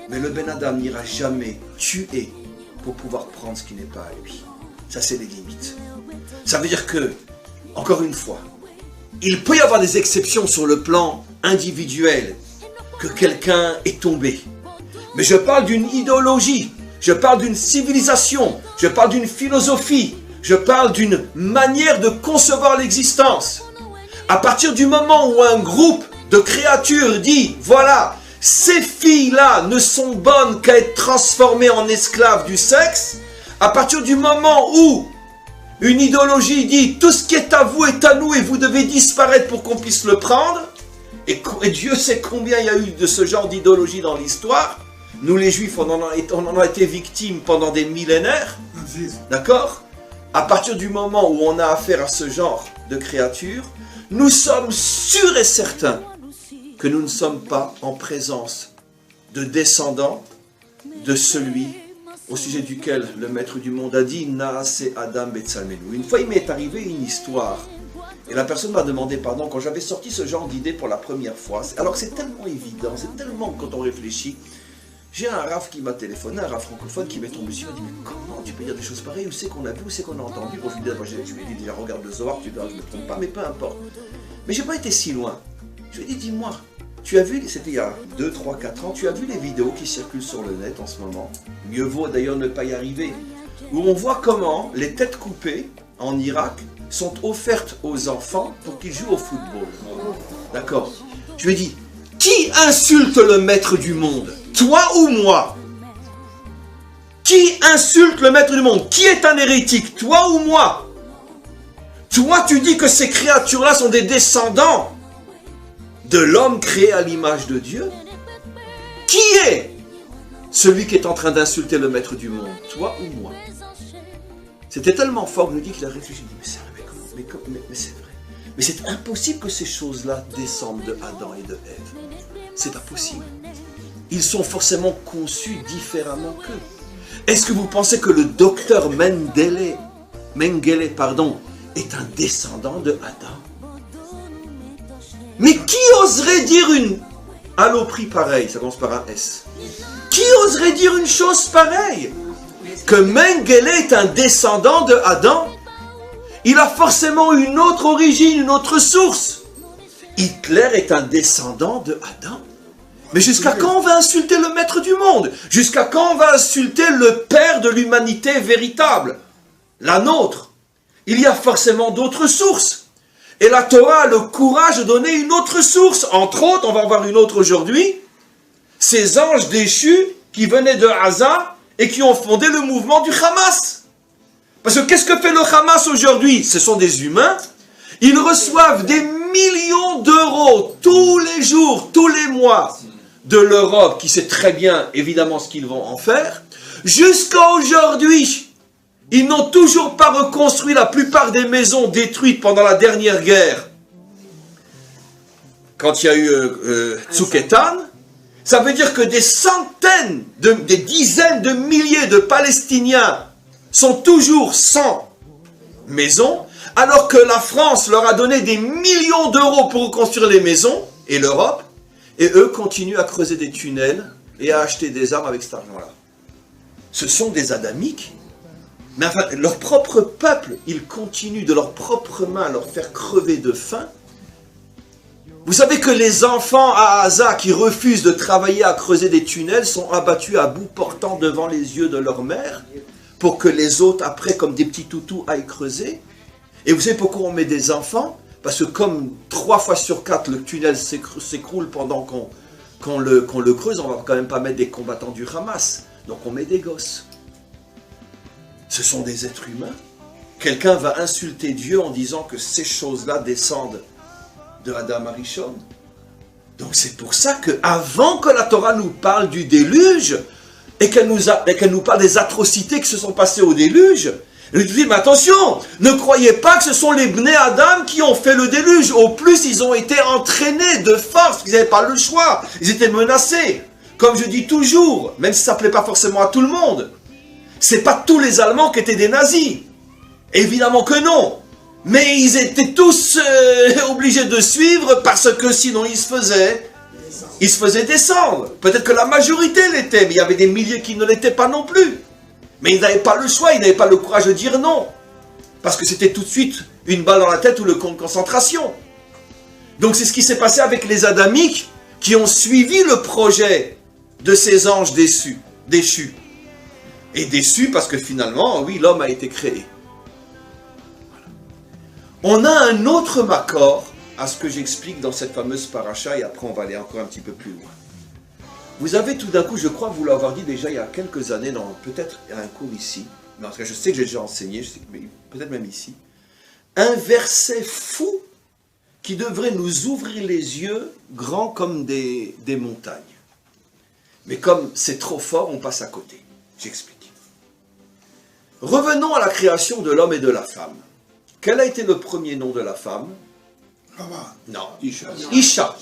[SPEAKER 2] Mais le Ben Adam n'ira jamais tuer pour pouvoir prendre ce qui n'est pas à lui. Ça, c'est les limites. Ça veut dire que, encore une fois, il peut y avoir des exceptions sur le plan individuel, que quelqu'un est tombé. Mais je parle d'une idéologie, je parle d'une civilisation, je parle d'une philosophie, je parle d'une manière de concevoir l'existence. À partir du moment où un groupe de créatures dit, voilà, ces filles-là ne sont bonnes qu'à être transformées en esclaves du sexe, à partir du moment où une idéologie dit, tout ce qui est à vous est à nous et vous devez disparaître pour qu'on puisse le prendre, et Dieu sait combien il y a eu de ce genre d'idéologie dans l'histoire. Nous les Juifs, on en a été victimes pendant des millénaires. D'accord? À partir du moment où on a affaire à ce genre de créatures, nous sommes sûrs et certains que nous ne sommes pas en présence de descendants de celui au sujet duquel le maître du monde a dit « Naase Adam Betsalmenu ». Une fois, il m'est arrivé une histoire. Et la personne m'a demandé pardon quand j'avais sorti ce genre d'idée pour la première fois. Alors que c'est tellement évident, c'est tellement quand on réfléchit. J'ai un Rav qui m'a téléphoné, un Rav francophone qui m'est tombé dessus, il m'a dit mais comment tu peux dire des choses pareilles, où c'est qu'on a vu, où c'est qu'on a entendu. Bon, je lui ai dit déjà regarde le Zohar, tu verras, je ne me trompe pas, mais peu importe. Mais j'ai pas été si loin. Je lui ai dit dis-moi, tu as vu, c'était il y a 2, 3, 4 ans, tu as vu les vidéos qui circulent sur le net en ce moment? Mieux vaut d'ailleurs ne pas y arriver. Où on voit comment les têtes coupées en Irak sont offertes aux enfants pour qu'ils jouent au football. D'accord? Je lui ai dit, qui insulte le maître du monde? Toi ou moi? Qui insulte le maître du monde? Qui est un hérétique? Toi ou moi? Toi, tu dis que ces créatures-là sont des descendants de l'homme créé à l'image de Dieu? Qui est celui qui est en train d'insulter le maître du monde? Toi ou moi? C'était tellement fort que je me dis qu'il a réfléchi. Mais c'est vrai, mais c'est vrai. Mais c'est impossible que ces choses-là descendent de Adam et de Ève. C'est pas possible. Ils sont forcément conçus différemment qu'eux. Est-ce que vous pensez que le docteur Mengele, est un descendant de Adam? Mais qui oserait dire une alloperie pareille? Ça commence par un S. Qui oserait dire une chose pareille? Que Mengele est un descendant de Adam? Il a forcément une autre origine, une autre source. Hitler est un descendant de Adam. Mais jusqu'à quand on va insulter le maître du monde? Jusqu'à quand on va insulter le père de l'humanité véritable? La nôtre. Il y a forcément d'autres sources. Et la Torah a le courage de donner une autre source. Entre autres, on va en voir une autre aujourd'hui. Ces anges déchus qui venaient de Gaza et qui ont fondé le mouvement du Hamas. Parce que qu'est-ce que fait le Hamas aujourd'hui? Ce sont des humains. Ils reçoivent des millions d'euros tous les jours, tous les mois de l'Europe, qui sait très bien évidemment ce qu'ils vont en faire. Jusqu'à aujourd'hui, ils n'ont toujours pas reconstruit la plupart des maisons détruites pendant la dernière guerre. Quand il y a eu Tzuketan, ça veut dire que des centaines, des dizaines de milliers de Palestiniens sont toujours sans maison, alors que la France leur a donné des millions d'euros pour reconstruire les maisons, et l'Europe, et eux continuent à creuser des tunnels et à acheter des armes avec cet argent-là. Ce sont des adamiques, mais enfin, leur propre peuple, ils continuent de leurs propres mains à leur faire crever de faim. Vous savez que les enfants à Gaza qui refusent de travailler à creuser des tunnels sont abattus à bout portant devant les yeux de leur mère pour que les autres, après, comme des petits toutous, aillent creuser. Et vous savez pourquoi on met des enfants? Parce que comme 3 fois sur 4, le tunnel s'écroule pendant qu'on qu'on le creuse, on va quand même pas mettre des combattants du Hamas. Donc on met des gosses. Ce sont des êtres humains. Quelqu'un va insulter Dieu en disant que ces choses-là descendent de Adam Arishon. Donc c'est pour ça qu'avant que la Torah nous parle du déluge, et qu'elle nous parle des atrocités qui se sont passées au déluge, elle nous dit, mais attention, ne croyez pas que ce sont les Bnei Adam qui ont fait le déluge. Au plus, ils ont été entraînés de force, parce qu'ils n'avaient pas le choix. Ils étaient menacés. Comme je dis toujours, même si ça ne plaît pas forcément à tout le monde, c'est pas tous les Allemands qui étaient des nazis. Évidemment que non. Mais ils étaient tous obligés de suivre parce que sinon ils se faisaient descendre. Peut-être que la majorité l'était, mais il y avait des milliers qui ne l'étaient pas non plus. Mais ils n'avaient pas le choix, ils n'avaient pas le courage de dire non. Parce que c'était tout de suite une balle dans la tête ou le camp de concentration. Donc c'est ce qui s'est passé avec les Adamiques qui ont suivi le projet de ces anges déchus. Et déçus parce que finalement, oui, l'homme a été créé. On a un autre makor à ce que j'explique dans cette fameuse paracha, et après on va aller encore un petit peu plus loin. Vous avez tout d'un coup, je crois vous l'avoir dit déjà il y a quelques années, peut-être un cours ici, mais en tout cas je sais que j'ai déjà enseigné, peut-être même ici, un verset fou qui devrait nous ouvrir les yeux grands comme des montagnes. Mais comme c'est trop fort, on passe à côté. J'explique. Revenons à la création de l'homme et de la femme. Quel a été le premier nom de la femme? Non. Isha.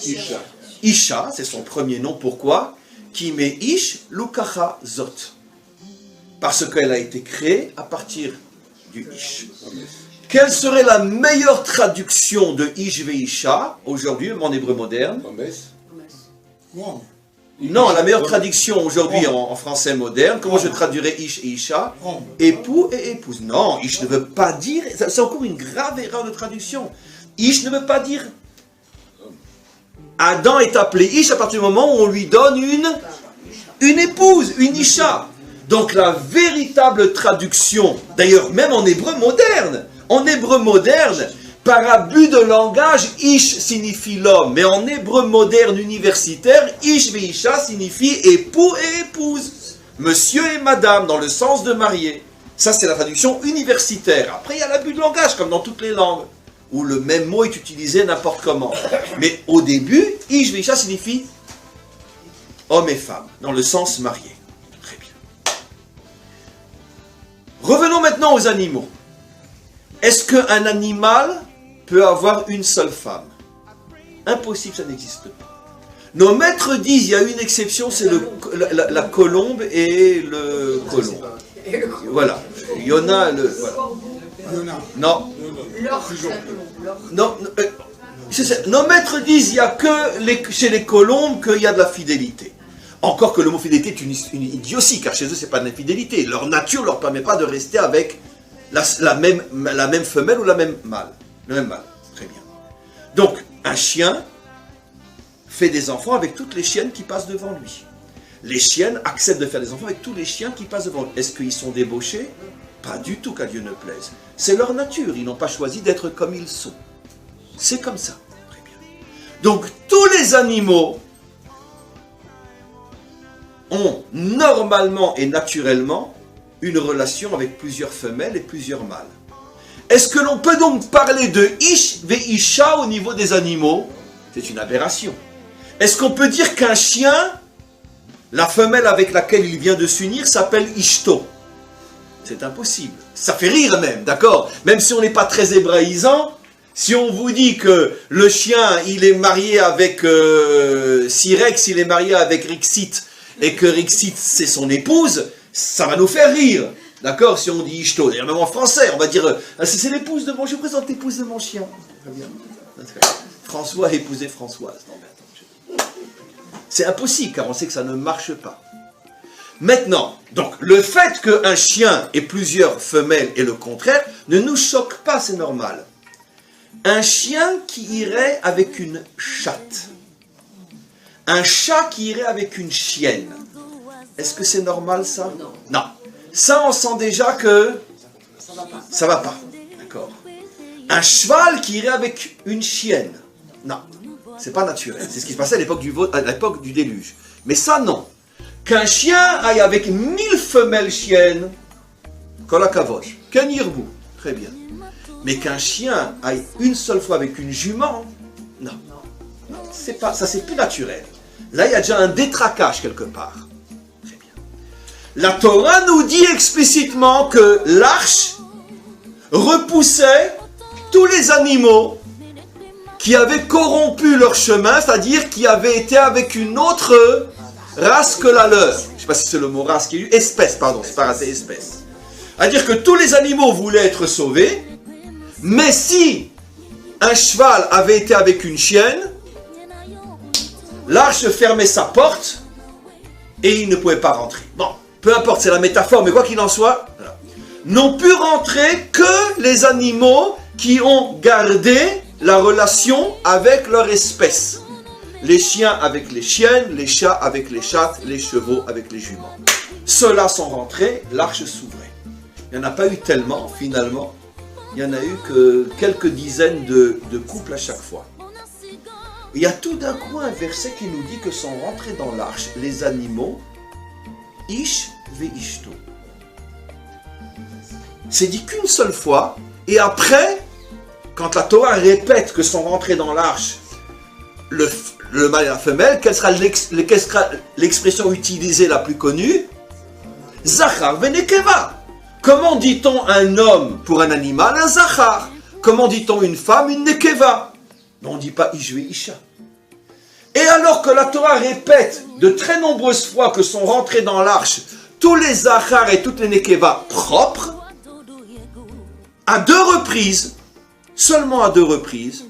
[SPEAKER 2] Isha, c'est son premier nom. Pourquoi? Qui met Ish Lukacha Zot. Parce qu'elle a été créée à partir du Ish. Quelle serait la meilleure traduction de Ish Veisha aujourd'hui, en hébreu moderne? Non, la meilleure traduction aujourd'hui en français moderne, comment je traduirais Ish et Isha? Époux et épouse. Non, Ish ne veut pas dire, c'est encore une grave erreur de traduction. Ish ne veut pas dire. Adam est appelé Ish à partir du moment où on lui donne une épouse, une Isha. Donc la véritable traduction, d'ailleurs même en hébreu moderne, par abus de langage, Ish signifie l'homme, mais en hébreu moderne universitaire, Ish veisha signifie époux et épouse, monsieur et madame, dans le sens de marié. Ça c'est la traduction universitaire. Après il y a l'abus de langage, comme dans toutes les langues, où le même mot est utilisé n'importe comment. Mais au début, Ish veisha signifie homme et femme, dans le sens marié. Très bien. Revenons maintenant aux animaux. Est-ce qu'un animal peut avoir une seule femme? Impossible, ça n'existe pas. Nos maîtres disent, il y a une exception, c'est la colombe et le colombe. Voilà. Il y en a le... Voilà. Non. Non. Nos maîtres disent, il n'y a que chez les colombes qu'il y a de la fidélité. Encore que le mot fidélité est une idiotie, car chez eux, ce n'est pas de l'infidélité. Leur nature ne leur permet pas de rester avec la même femelle ou la même mâle. Le même mâle. Très bien. Donc, un chien fait des enfants avec toutes les chiennes qui passent devant lui. Les chiennes acceptent de faire des enfants avec tous les chiens qui passent devant lui. Est-ce qu'ils sont débauchés? Pas du tout, qu'à Dieu ne plaise. C'est leur nature. Ils n'ont pas choisi d'être comme ils sont. C'est comme ça. Très bien. Donc, tous les animaux ont normalement et naturellement une relation avec plusieurs femelles et plusieurs mâles. Est-ce que l'on peut donc parler de Ish veisha au niveau des animaux? C'est une aberration. Est-ce qu'on peut dire qu'un chien, la femelle avec laquelle il vient de s'unir, s'appelle Ishto? C'est impossible. Ça fait rire même, d'accord? Même si on n'est pas très hébraïsant, si on vous dit que le chien, il est marié avec Sirex, il est marié avec Rixit, et que Rixit, c'est son épouse, ça va nous faire rire. D'accord? Si on dit Ishto, d'ailleurs même en français, on va dire c'est l'épouse de mon chien, je présente l'épouse de mon chien. Très bien. François a épousé Françoise. Non, mais attends, c'est impossible, car on sait que ça ne marche pas. Maintenant, donc, le fait qu'un chien ait plusieurs femelles et le contraire ne nous choque pas, c'est normal. Un chien qui irait avec une chatte. Un chat qui irait avec une chienne. Est-ce que c'est normal, ça? Non. Ça, on sent déjà que ça va pas. D'accord. Un cheval qui irait avec une chienne. Non. C'est pas naturel. C'est ce qui se passait à l'époque du déluge. Mais ça, non. Qu'un chien aille avec 1000 femelles chiennes, kolakavosh, qu'un hirbou, très bien. Mais qu'un chien aille une seule fois avec une jument, non. Ça, c'est plus naturel. Là, il y a déjà un détraquage quelque part. Très bien. La Torah nous dit explicitement que l'arche repoussait tous les animaux qui avaient corrompu leur chemin, c'est-à-dire qui avaient été avec une autre race que la leur. Je ne sais pas si c'est le mot race qui est espèce, pardon, c'est pas race, c'est espèce. C'est-à-dire que tous les animaux voulaient être sauvés, mais si un cheval avait été avec une chienne, l'arche fermait sa porte et il ne pouvait pas rentrer. Bon, peu importe, c'est la métaphore, mais quoi qu'il en soit, voilà. N'ont pu rentrer que les animaux qui ont gardé la relation avec leur espèce. Les chiens avec les chiennes, les chats avec les chattes, les chevaux avec les juments. Ceux-là sont rentrés, l'arche s'ouvrait. Il n'y en a pas eu tellement, finalement. Il n'y en a eu que quelques dizaines de couples à chaque fois. Il y a tout d'un coup un verset qui nous dit que sont rentrés dans l'arche les animaux Ish ve'ishto. C'est dit qu'une seule fois, et après, quand la Torah répète que sont rentrés dans l'arche le mâle et la femelle, quelle sera l'expression utilisée la plus connue? Zachar ve'nekeva. Comment dit-on un homme pour un animal? Un zachar. Comment dit-on une femme? Une nekeva. On ne dit pas Ish ve'isha. Et alors que la Torah répète de très nombreuses fois que sont rentrés dans l'arche tous les zachar et toutes les nekeva propres, à 2 reprises, seulement à 2 reprises,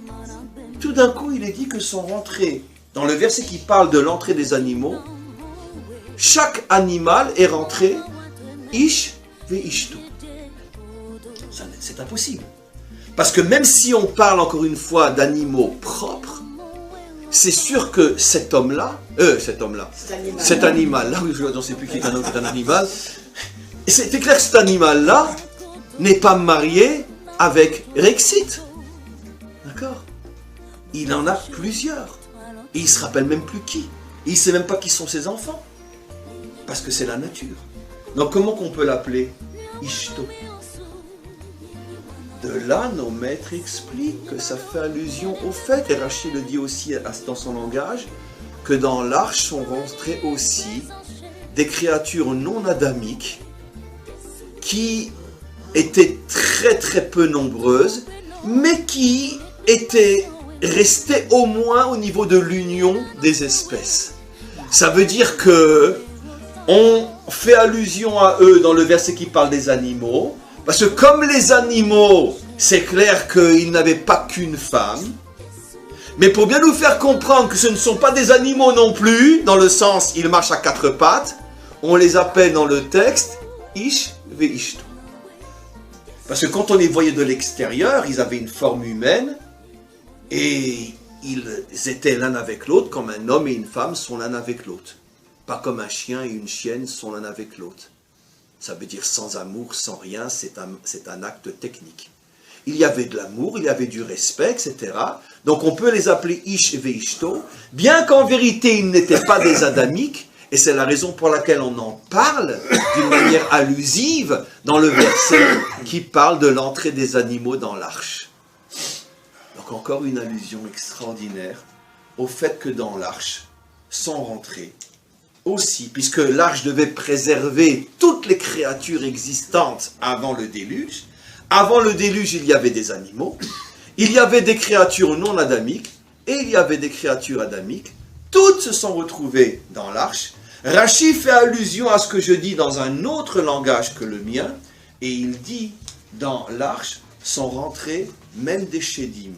[SPEAKER 2] tout d'un coup il est dit que sont rentrés, dans le verset qui parle de l'entrée des animaux, chaque animal est rentré Ish ve'ishto. C'est impossible. Parce que même si on parle encore une fois d'animaux propres, c'est sûr que cet animal-là, oui, je ne sais plus qui est un animal, c'est clair que cet animal-là n'est pas marié avec Rexit. D'accord? Il en a plusieurs. Et il ne se rappelle même plus qui. Et il ne sait même pas qui sont ses enfants. Parce que c'est la nature. Donc comment qu'on peut l'appeler? Ishto. De là, nos maîtres expliquent que ça fait allusion au fait, et Rachid le dit aussi dans son langage, que dans l'arche sont rentrées aussi des créatures non adamiques qui étaient très très peu nombreuses, mais qui étaient restées au moins au niveau de l'union des espèces. Ça veut dire que on fait allusion à eux dans le verset qui parle des animaux, parce que comme les animaux, c'est clair qu'ils n'avaient pas qu'une femme, mais pour bien nous faire comprendre que ce ne sont pas des animaux non plus, dans le sens ils marchent à 4 pattes, on les appelle dans le texte Ish ve'ishto. Parce que quand on les voyait de l'extérieur, ils avaient une forme humaine et ils étaient l'un avec l'autre comme un homme et une femme sont l'un avec l'autre. Pas comme un chien et une chienne sont l'un avec l'autre. Ça veut dire sans amour, sans rien, c'est un acte technique. Il y avait de l'amour, il y avait du respect, etc. Donc on peut les appeler Ish ve'ishto, bien qu'en vérité ils n'étaient pas des adamiques, et c'est la raison pour laquelle on en parle d'une manière allusive dans le verset qui parle de l'entrée des animaux dans l'arche. Donc encore une allusion extraordinaire au fait que dans l'arche sont rentrés aussi, puisque l'arche devait préserver toutes les créatures existantes avant le déluge. Avant le déluge, il y avait des animaux, il y avait des créatures non adamiques, et il y avait des créatures adamiques. Toutes se sont retrouvées dans l'arche. Rachi fait allusion à ce que je dis dans un autre langage que le mien, et il dit, dans l'arche sont rentrés même des Shedim.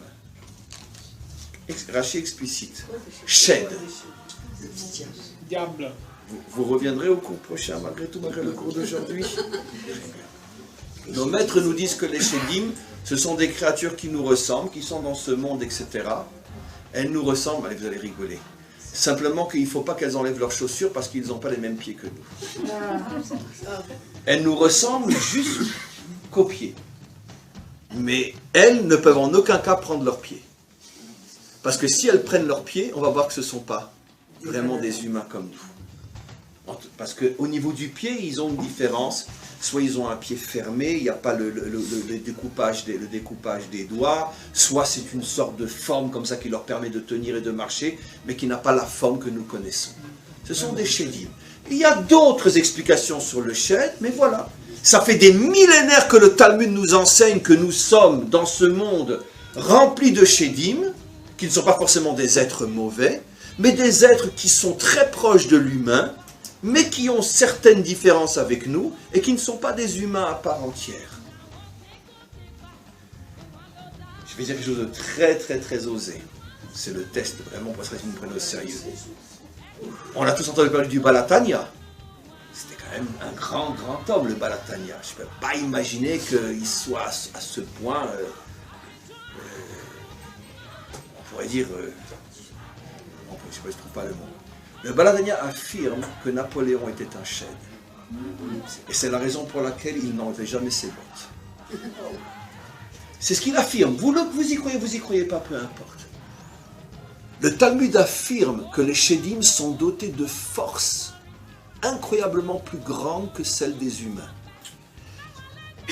[SPEAKER 2] Rachi explicite. Shed.
[SPEAKER 3] Diable.
[SPEAKER 2] Vous reviendrez au cours prochain, malgré tout, malgré le cours d'aujourd'hui. Nos maîtres nous disent que les Shedim, ce sont des créatures qui nous ressemblent, qui sont dans ce monde, etc. Elles nous ressemblent, allez, vous allez rigoler. Simplement qu'il ne faut pas qu'elles enlèvent leurs chaussures parce qu'ils n'ont pas les mêmes pieds que nous. Elles nous ressemblent juste qu'aux pieds. Mais elles ne peuvent en aucun cas prendre leurs pieds. Parce que si elles prennent leurs pieds, on va voir que ce ne sont pas vraiment des humains comme nous. Parce qu'au niveau du pied, ils ont une différence. Soit ils ont un pied fermé, il n'y a pas le découpage des doigts, soit c'est une sorte de forme comme ça qui leur permet de tenir et de marcher, mais qui n'a pas la forme que nous connaissons. Ce sont des Shedim. Il y a d'autres explications sur le Shed, mais voilà. Ça fait des millénaires que le Talmud nous enseigne que nous sommes dans ce monde rempli de Shedim, qui ne sont pas forcément des êtres mauvais, mais des êtres qui sont très proches de l'humain, mais qui ont certaines différences avec nous, et qui ne sont pas des humains à part entière. Je vais dire quelque chose de très osé. C'est le test, vraiment, pour que vous me preniez au sérieux. On a tous entendu parler du Balatania. C'était quand même un grand homme, le Balatania. Je ne peux pas imaginer qu'il soit à ce point, on pourrait dire, je ne trouve pas le mot. Le Balatania affirme que Napoléon était un Shed. Et c'est la raison pour laquelle il n'enlevait jamais ses bottes. C'est ce qu'il affirme. Vous y croyez pas, peu importe. Le Talmud affirme que les Shedim sont dotés de forces incroyablement plus grandes que celles des humains.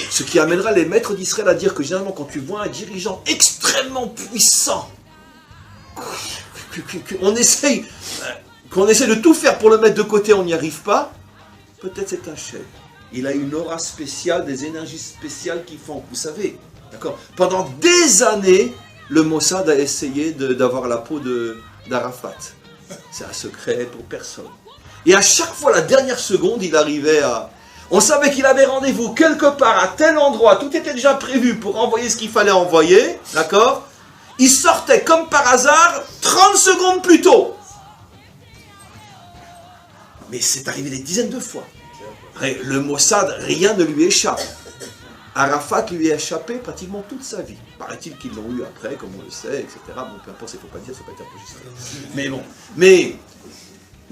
[SPEAKER 2] Ce qui amènera les maîtres d'Israël à dire que généralement quand tu vois un dirigeant extrêmement puissant, qu'on essaye de tout faire pour le mettre de côté, on n'y arrive pas, peut-être c'est un Shed. Il a une aura spéciale, des énergies spéciales qui font, vous savez, d'accord, pendant des années, le Mossad a essayé d'avoir la peau d'Arafat. C'est un secret pour personne. Et à chaque fois, la dernière seconde, il arrivait à... On savait qu'il avait rendez-vous quelque part, à tel endroit, tout était déjà prévu pour envoyer ce qu'il fallait envoyer, d'accord? Il sortait comme par hasard 30 secondes plus tôt. Mais c'est arrivé des dizaines de fois. Le Mossad, rien ne lui échappe. Arafat lui a échappé pratiquement toute sa vie. Paraît-il qu'ils l'ont eu après, comme on le sait, etc. Bon, peu importe, il ne faut pas dire, ça peut être enregistré. Mais bon,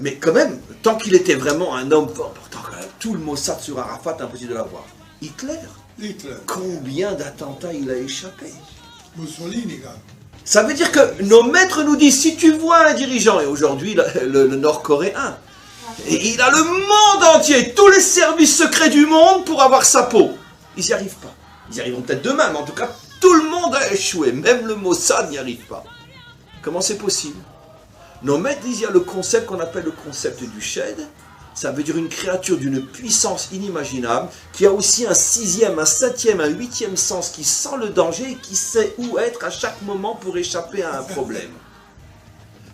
[SPEAKER 2] mais quand même, tant qu'il était vraiment un homme fort, pourtant quand même, tout le Mossad sur Arafat, impossible de l'avoir. Hitler. Combien d'attentats il a échappé?
[SPEAKER 3] Mussolini, gars.
[SPEAKER 2] Ça veut dire que nos maîtres nous disent, si tu vois un dirigeant, et aujourd'hui le Nord-Coréen, et il a le monde entier, tous les services secrets du monde pour avoir sa peau. Ils n'y arrivent pas. Ils y arriveront peut-être demain, mais en tout cas, tout le monde a échoué. Même le Mossad n'y arrive pas. Comment c'est possible? Nos maîtres disent, il y a le concept qu'on appelle le concept du Shed. Ça veut dire une créature d'une puissance inimaginable, qui a aussi un 6e, un 7e, un 8e sens, qui sent le danger et qui sait où être à chaque moment pour échapper à un problème.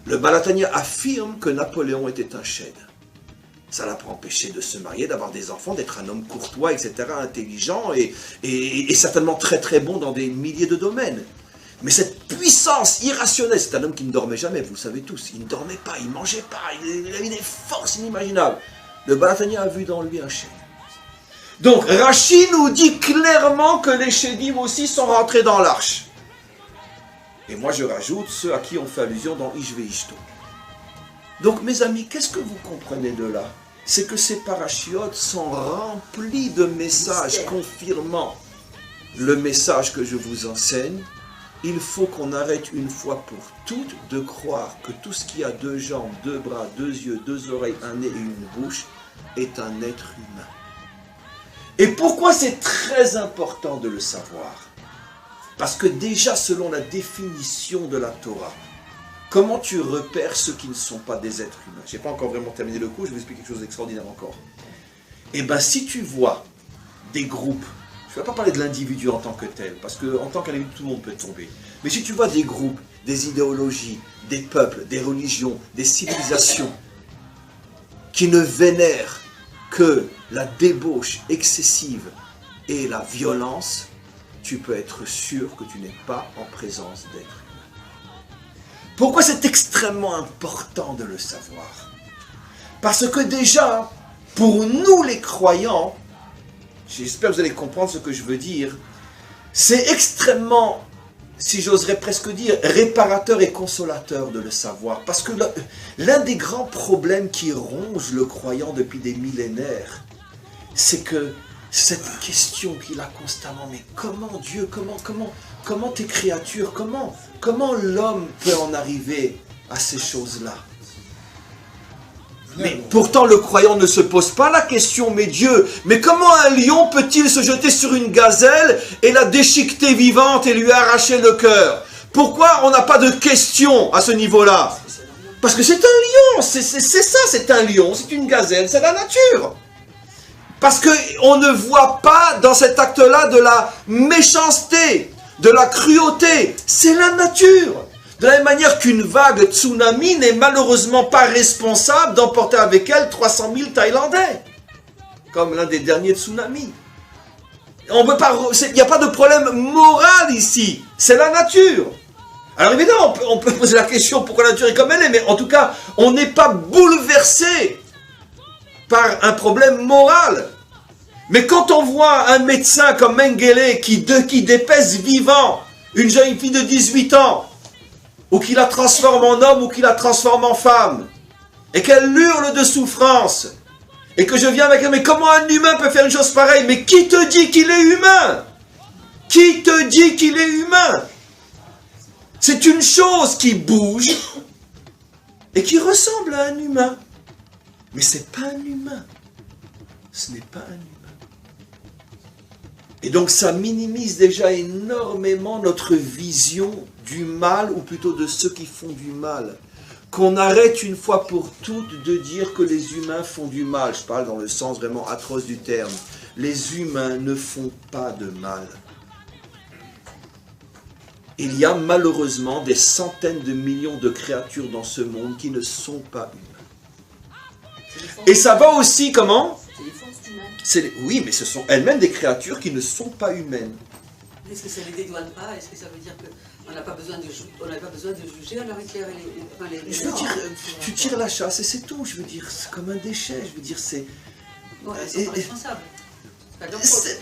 [SPEAKER 2] Le Balatania affirme que Napoléon était un Shed. Ça l'a pas empêché de se marier, d'avoir des enfants, d'être un homme courtois, etc., intelligent et certainement très bon dans des milliers de domaines. Mais cette puissance irrationnelle, c'est un homme qui ne dormait jamais, vous le savez tous. Il ne dormait pas, il ne mangeait pas, il avait des forces inimaginables. Le Balatania a vu dans lui un Shed. Donc Rashi nous dit clairement que les Shedim aussi sont rentrés dans l'arche. Et moi je rajoute ceux à qui on fait allusion dans Ish Ve'ishto. Donc mes amis, qu'est-ce que vous comprenez de là? C'est que ces parachiotes sont remplis de messages confirmant le message que je vous enseigne. Il faut qu'on arrête une fois pour toutes de croire que tout ce qui a 2 jambes, 2 bras, 2 yeux, 2 oreilles, un nez et une bouche est un être humain. Et pourquoi c'est très important de le savoir? Parce que déjà, selon la définition de la Torah, comment tu repères ceux qui ne sont pas des êtres humains? Je n'ai pas encore vraiment terminé le cours, je vais vous expliquer quelque chose d'extraordinaire encore. Eh bien, si tu vois des groupes, je ne vais pas parler de l'individu en tant que tel, parce qu'en tant qu'individu, tout le monde peut tomber. Mais si tu vois des groupes, des idéologies, des peuples, des religions, des civilisations, qui ne vénèrent que la débauche excessive et la violence, tu peux être sûr que tu n'es pas en présence d'êtres humains. Pourquoi c'est extrêmement important de le savoir? Parce que déjà, pour nous les croyants, j'espère que vous allez comprendre ce que je veux dire, c'est extrêmement, si j'oserais presque dire, réparateur et consolateur de le savoir. Parce que l'un des grands problèmes qui ronge le croyant depuis des millénaires, c'est que cette question qu'il a constamment, mais comment Dieu, comment tes créatures, comment l'homme peut en arriver à ces choses-là? Mais pourtant le croyant ne se pose pas la question, mais Dieu, mais comment un lion peut-il se jeter sur une gazelle et la déchiqueter vivante et lui arracher le cœur? Pourquoi on n'a pas de question à ce niveau-là? Parce que c'est un lion, c'est ça, c'est un lion, c'est une gazelle, c'est la nature. Parce qu'on ne voit pas dans cet acte-là de la méchanceté, de la cruauté, c'est la nature. De la même manière qu'une vague tsunami n'est malheureusement pas responsable d'emporter avec elle 300 000 Thaïlandais, comme l'un des derniers tsunamis. Il n'y a pas de problème moral ici, c'est la nature. Alors évidemment, on peut poser la question pourquoi la nature est comme elle est, mais en tout cas, on n'est pas bouleversé par un problème moral. Mais quand on voit un médecin comme Mengele qui dépèse vivant une jeune fille de 18 ans, ou qui la transforme en homme, ou qui la transforme en femme, et qu'elle hurle de souffrance, et que je viens avec elle, mais comment un humain peut faire une chose pareille? Mais qui te dit qu'il est humain? Qui te dit qu'il est humain? C'est une chose qui bouge, et qui ressemble à un humain. Mais ce n'est pas un humain. Ce n'est pas un humain. Et donc ça minimise déjà énormément notre vision du mal, ou plutôt de ceux qui font du mal. Qu'on arrête une fois pour toutes de dire que les humains font du mal. Je parle dans le sens vraiment atroce du terme. Les humains ne font pas de mal. Il y a malheureusement des centaines de millions de créatures dans ce monde qui ne sont pas humains. Et ça va aussi, comment?
[SPEAKER 4] C'est les forces humaines.
[SPEAKER 2] Oui, mais ce sont elles-mêmes des créatures qui ne sont pas humaines.
[SPEAKER 4] Est-ce que ça ne les dédouane pas? Est-ce que ça veut dire qu'on n'a pas besoin de juger, on arrête les
[SPEAKER 2] Je veux dire, tu tires la chasse et c'est tout. Je veux dire, c'est comme un déchet. Je veux dire, c'est...
[SPEAKER 4] Bon, elles sont pas responsables. Pas de leur faute.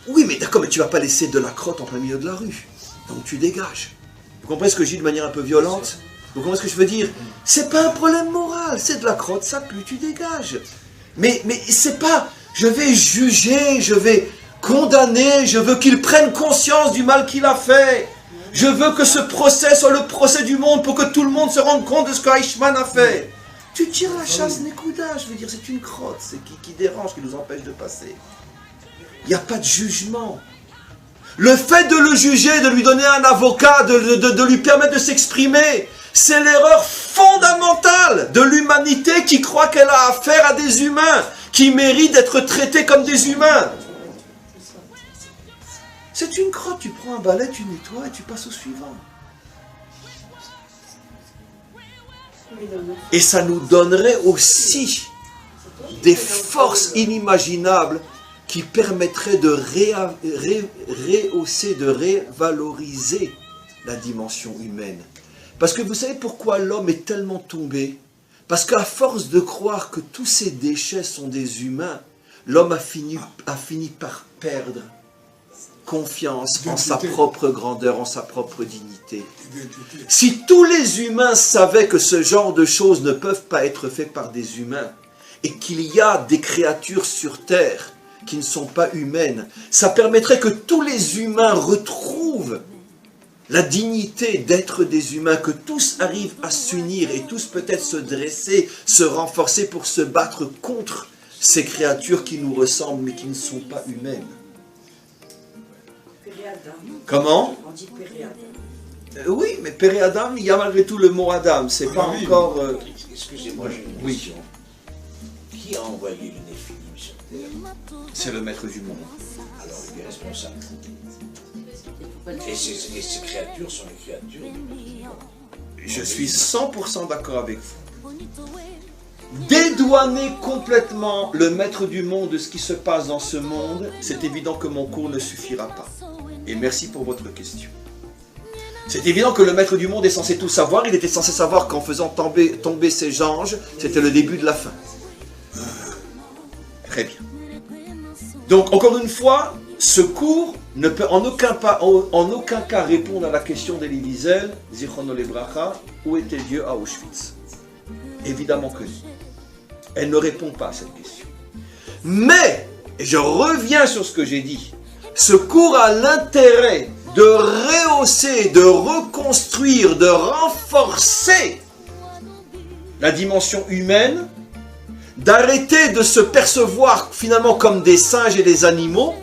[SPEAKER 2] Oui, mais d'accord, mais tu vas pas laisser de la crotte en plein milieu de la rue. Donc tu dégages. Vous comprenez ce que je dis de manière un peu violente? Vous comprenez ce que je veux dire? C'est pas un problème moral. C'est de la crotte, ça pue, tu dégages. Mais c'est pas... Je vais juger, je vais condamner, je veux qu'il prenne conscience du mal qu'il a fait. Je veux que ce procès soit le procès du monde pour que tout le monde se rende compte de ce que Eichmann a fait. Tu tires la chasse, Nekouda, je veux dire, c'est une crotte, c'est qui dérange, qui nous empêche de passer. Il n'y a pas de jugement. Le fait de le juger, de lui donner un avocat, de lui permettre de s'exprimer, c'est l'erreur fondamentale de l'humanité qui croit qu'elle a affaire à des humains, qui méritent d'être traités comme des humains. C'est une crotte, tu prends un balai, tu nettoies et tu passes au suivant. Et ça nous donnerait aussi des forces inimaginables qui permettraient de rehausser, de révaloriser la dimension humaine. Parce que vous savez pourquoi l'homme est tellement tombé? Parce qu'à force de croire que tous ces déchets sont des humains, l'homme a fini par perdre confiance en sa propre grandeur, en sa propre dignité. Si tous les humains savaient que ce genre de choses ne peuvent pas être faites par des humains, et qu'il y a des créatures sur terre qui ne sont pas humaines, ça permettrait que tous les humains retrouvent la dignité d'être des humains, que tous arrivent à s'unir et tous peut-être se dresser, se renforcer pour se battre contre ces créatures qui nous ressemblent mais qui ne sont pas humaines. Comment?
[SPEAKER 5] On dit Péréadam.
[SPEAKER 2] Oui, mais Péréadam, il y a malgré tout le mot Adam, c'est pas encore...
[SPEAKER 6] Excusez-moi, j'ai une
[SPEAKER 2] Oui.
[SPEAKER 6] question. Qui a envoyé le Néphilim sur Terre?
[SPEAKER 2] C'est le maître du monde.
[SPEAKER 6] Alors il est responsable. Et ces créatures sont les créatures de...
[SPEAKER 2] Je suis 100% d'accord avec vous. Dédouaner complètement le maître du monde de ce qui se passe dans ce monde, c'est évident que mon cours ne suffira pas. Et merci pour votre question. C'est évident que le maître du monde est censé tout savoir. Il était censé savoir qu'en faisant tomber ces anges, c'était le début de la fin. Très bien. Donc, encore une fois, ce cours ne peut en aucun cas répondre à la question d'Elie Wiesel, Zichrono Lebracha, où était Dieu à Auschwitz? Évidemment que non. Elle ne répond pas à cette question. Mais, et je reviens sur ce que j'ai dit, ce cours a l'intérêt de rehausser, de reconstruire, de renforcer la dimension humaine, d'arrêter de se percevoir finalement comme des singes et des animaux,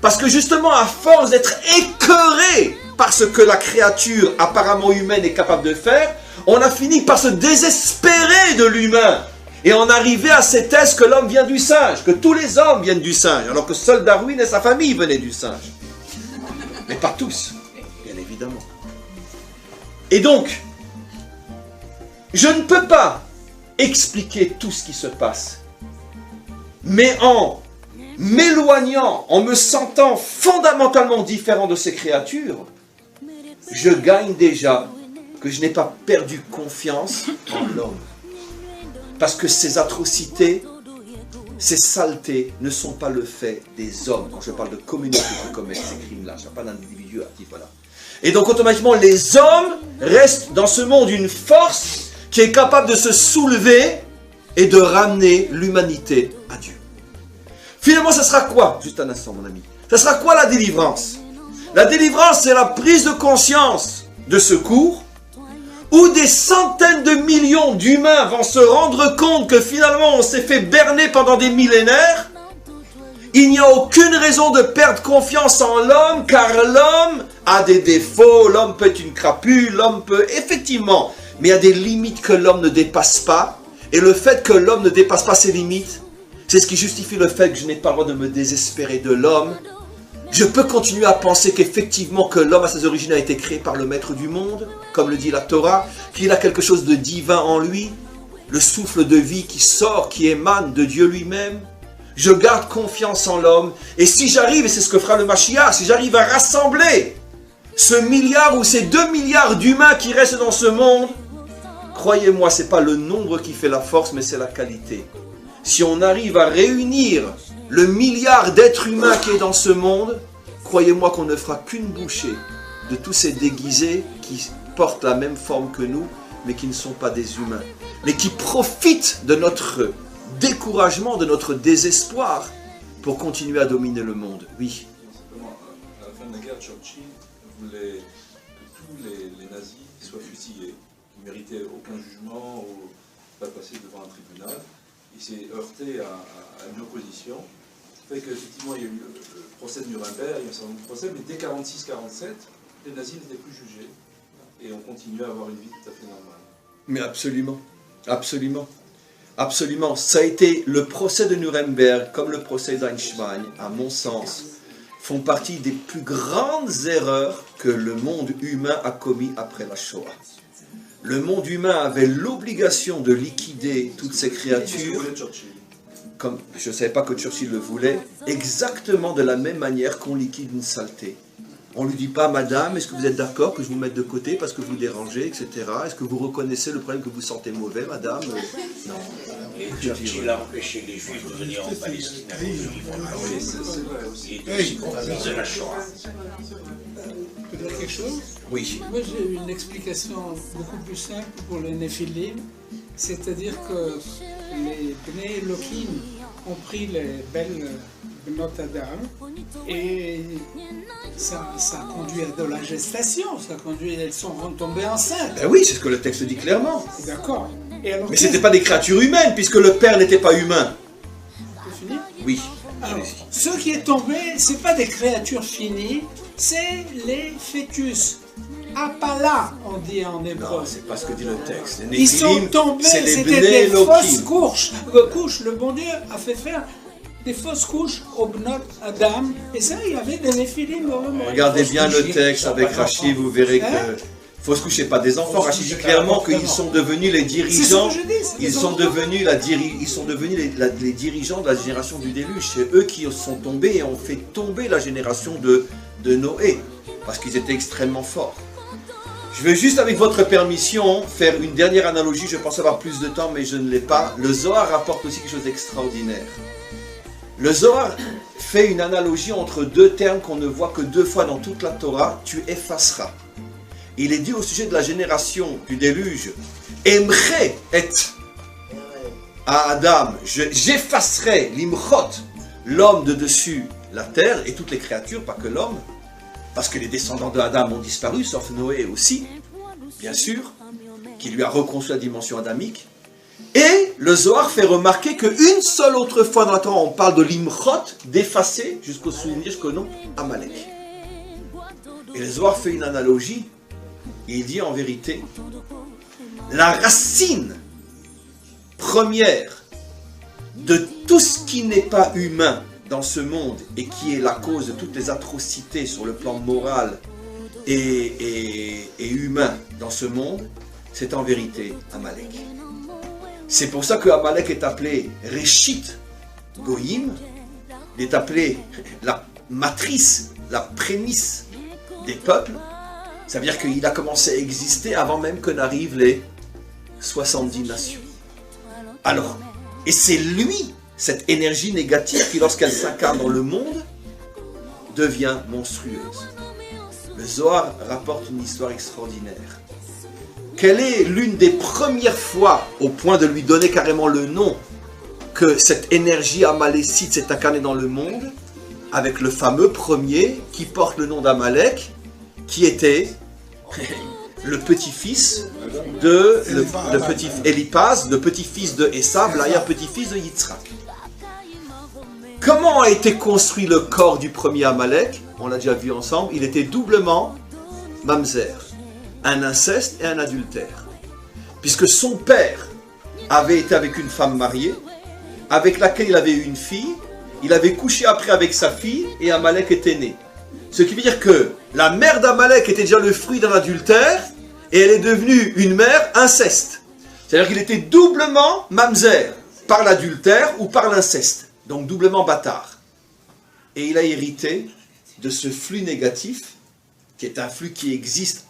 [SPEAKER 2] parce que justement à force d'être écœuré par ce que la créature apparemment humaine est capable de faire, on a fini par se désespérer de l'humain et en arriver à cette thèse que l'homme vient du singe, que tous les hommes viennent du singe, alors que seul Darwin et sa famille venaient du singe. Mais pas tous, bien évidemment. Et donc, je ne peux pas expliquer tout ce qui se passe, mais en m'éloignant, en me sentant fondamentalement différent de ces créatures, je gagne déjà que je n'ai pas perdu confiance en l'homme. Parce que ces atrocités, ces saletés ne sont pas le fait des hommes. Quand je parle de communautés qui commettent ces crimes-là, je ne parle pas d'individus actifs, voilà. Et donc automatiquement, les hommes restent dans ce monde une force qui est capable de se soulever et de ramener l'humanité à Dieu. Finalement, ça sera quoi? Juste un instant, mon ami. Ça sera quoi la délivrance? La délivrance, c'est la prise de conscience de ce cours où des centaines de millions d'humains vont se rendre compte que finalement, on s'est fait berner pendant des millénaires. Il n'y a aucune raison de perdre confiance en l'homme, car l'homme a des défauts, l'homme peut être une crapule, l'homme peut effectivement, mais il y a des limites que l'homme ne dépasse pas. Et le fait que l'homme ne dépasse pas ses limites, c'est ce qui justifie le fait que je n'ai pas le droit de me désespérer de l'homme. Je peux continuer à penser qu'effectivement que l'homme à ses origines a été créé par le maître du monde, comme le dit la Torah, qu'il a quelque chose de divin en lui, le souffle de vie qui sort, qui émane de Dieu lui-même. Je garde confiance en l'homme, et si j'arrive, et c'est ce que fera le Mashiach, si j'arrive à rassembler ce milliard ou ces 2 milliards d'humains qui restent dans ce monde, croyez-moi, ce n'est pas le nombre qui fait la force, mais c'est la qualité. Si on arrive à réunir le milliard d'êtres humains qui est dans ce monde, croyez-moi qu'on ne fera qu'une bouchée de tous ces déguisés qui portent la même forme que nous, mais qui ne sont pas des humains, mais qui profitent de notre découragement, de notre désespoir pour continuer à dominer le monde. Oui.
[SPEAKER 7] À la fin de la guerre, Churchill voulait que tous les nazis soient fusillés, qui ne méritaient aucun jugement ou pas passer devant un tribunal. Il s'est heurté à une opposition. Ça fait qu'effectivement, il y a eu le procès de Nuremberg, il y a eu un certain nombre de procès, mais dès 1946-1947, les nazis n'étaient plus jugés. Et on continuait à avoir une vie tout à fait normale.
[SPEAKER 2] Mais absolument, absolument, absolument. Ça a été le procès de Nuremberg, comme le procès d'Eichmann, à mon sens, font partie des plus grandes erreurs que le monde humain a commis après la Shoah. Le monde humain avait l'obligation de liquider toutes ces créatures, comme je ne savais pas que Churchill le voulait, exactement de la même manière qu'on liquide une saleté. On ne lui dit pas, madame, est-ce que vous êtes d'accord que je vous mette de côté parce que vous dérangez, etc. Est-ce que vous reconnaissez le problème que vous sentez mauvais, madame? Non.
[SPEAKER 6] Et Churchill a empêché les Juifs de venir en Palestine à cause du livre blanc. Il était aussi complice de la Shoah.
[SPEAKER 5] Je peux dire quelque chose?
[SPEAKER 2] Oui.
[SPEAKER 5] Moi, j'ai une explication beaucoup plus simple pour les Néphilim, c'est-à-dire que les Bnei Elohim ont pris les belles Bnot Adam et ça a conduit à de la gestation, elles sont tombées enceintes.
[SPEAKER 2] Ben oui, c'est ce que le texte dit clairement.
[SPEAKER 5] D'accord.
[SPEAKER 2] Mais ce n'était pas des créatures humaines, puisque le père n'était pas humain.
[SPEAKER 5] C'est fini?
[SPEAKER 2] Oui.
[SPEAKER 5] Alors, ce qui est tombé, ce n'est pas des créatures finies, c'est les fœtus. Apala, on dit en hébreu.
[SPEAKER 2] Non, c'est pas ce que dit le texte. Les
[SPEAKER 5] Ils sont
[SPEAKER 2] Néphilim,
[SPEAKER 5] tombés,
[SPEAKER 2] c'est les
[SPEAKER 5] c'était
[SPEAKER 2] Bnei
[SPEAKER 5] des fausses
[SPEAKER 2] Elohim.
[SPEAKER 5] couches. Le bon Dieu a fait faire des fausses couches au Bnot Adam, et ça, il y avait des Néphilim.
[SPEAKER 2] Regardez bien le texte avec Rachid, vous verrez que fausse couche, c'est pas des enfants. Rachid dit clairement qu'ils sont devenus les dirigeants. Ils sont devenus les dirigeants de la génération du déluge. C'est eux qui sont tombés et ont fait tomber la génération de Noé, parce qu'ils étaient extrêmement forts. Je vais juste, avec votre permission, faire une dernière analogie. Je pense avoir plus de temps, mais je ne l'ai pas. Le Zohar rapporte aussi quelque chose d'extraordinaire. Le Zohar fait une analogie entre deux termes qu'on ne voit que 2 fois dans toute la Torah. Tu effaceras. Il est dit au sujet de la génération du déluge, Emre et à Adam, j'effacerai l'imchot, l'homme de dessus la terre et toutes les créatures, pas que l'homme, parce que les descendants de Adam ont disparu, sauf Noé aussi, bien sûr, qui lui a reconstruit la dimension adamique. Et le Zohar fait remarquer qu'une seule autre fois dans la Torah, on parle de l'imchot, d'effacer jusqu'au souvenir, jusqu'au nom Amalek. Et le Zohar fait une analogie, et il dit en vérité, la racine première de tout ce qui n'est pas humain dans ce monde et qui est la cause de toutes les atrocités sur le plan moral et humain dans ce monde, c'est en vérité Amalek. C'est pour ça que Amalek est appelé Réchit Goïm, il est appelé la matrice, la prémisse des peuples. Ça veut dire qu'il a commencé à exister avant même que n'arrivent les 70 nations. Alors, et c'est lui, cette énergie négative qui, lorsqu'elle s'incarne dans le monde, devient monstrueuse. Le Zohar rapporte une histoire extraordinaire. Quelle est l'une des premières fois, au point de lui donner carrément le nom, que cette énergie amalécite s'est incarnée dans le monde, avec le fameux premier qui porte le nom d'Amalek, qui était le petit-fils de le petit Eliphaz, le petit-fils de Esav, l'arrière-petit-fils de Yitzhak. Comment a été construit le corps du premier Amalek? On l'a déjà vu ensemble, il était doublement mamzer, un inceste et un adultère. Puisque son père avait été avec une femme mariée, avec laquelle il avait eu une fille, il avait couché après avec sa fille et Amalek était né. Ce qui veut dire que la mère d'Amalek était déjà le fruit d'un adultère et elle est devenue une mère inceste. C'est-à-dire qu'il était doublement mamzer, par l'adultère ou par l'inceste. Donc doublement bâtard. Et il a hérité de ce flux négatif, qui est un flux qui existe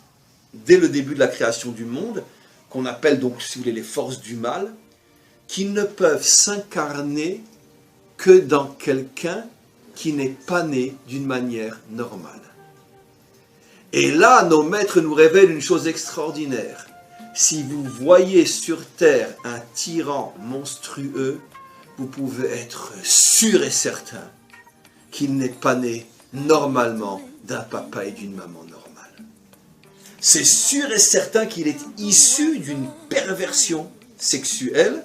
[SPEAKER 2] dès le début de la création du monde, qu'on appelle donc, si vous voulez, les forces du mal, qui ne peuvent s'incarner que dans quelqu'un qui n'est pas né d'une manière normale. Et là, nos maîtres nous révèlent une chose extraordinaire. Si vous voyez sur terre un tyran monstrueux, vous pouvez être sûr et certain qu'il n'est pas né normalement d'un papa et d'une maman normale. C'est sûr et certain qu'il est issu d'une perversion sexuelle,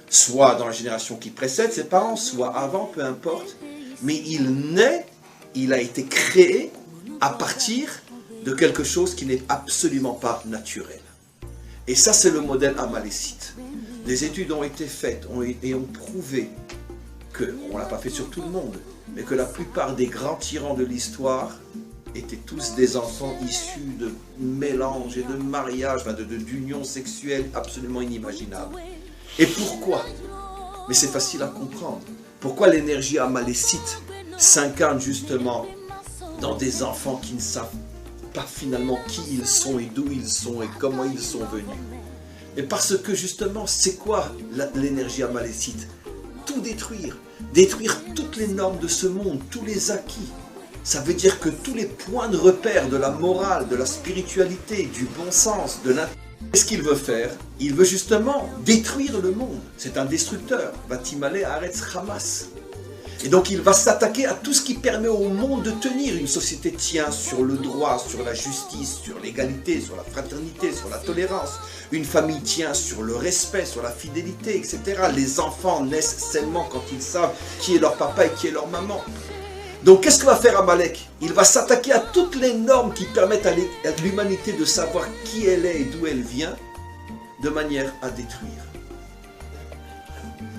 [SPEAKER 2] soit dans la génération qui précède ses parents, soit avant, peu importe, mais il a été créé à partir de quelque chose qui n'est absolument pas naturel. Et ça, c'est le modèle amalécite. Des études ont été faites et ont prouvé que, on ne l'a pas fait sur tout le monde, mais que la plupart des grands tyrans de l'histoire étaient tous des enfants issus de mélanges et de mariages, d'unions sexuelles absolument inimaginables. Et pourquoi? Mais c'est facile à comprendre. Pourquoi l'énergie amalécite s'incarne justement dans des enfants qui ne savent pas finalement qui ils sont et d'où ils sont et comment ils sont venus? Et parce que justement, c'est quoi l'énergie amalécite? Tout détruire. Détruire toutes les normes de ce monde, tous les acquis. Ça veut dire que tous les points de repère de la morale, de la spiritualité, du bon sens, de l'intérêt. Qu'est-ce qu'il veut faire? Il veut justement détruire le monde. C'est un destructeur. Vatimale Haaretz Hamas. Et donc il va s'attaquer à tout ce qui permet au monde de tenir. Une société tient sur le droit, sur la justice, sur l'égalité, sur la fraternité, sur la tolérance. Une famille tient sur le respect, sur la fidélité, etc. Les enfants naissent seulement quand ils savent qui est leur papa et qui est leur maman. Donc qu'est-ce que va faire Amalek? Il va s'attaquer à toutes les normes qui permettent à l'humanité de savoir qui elle est et d'où elle vient, de manière à détruire.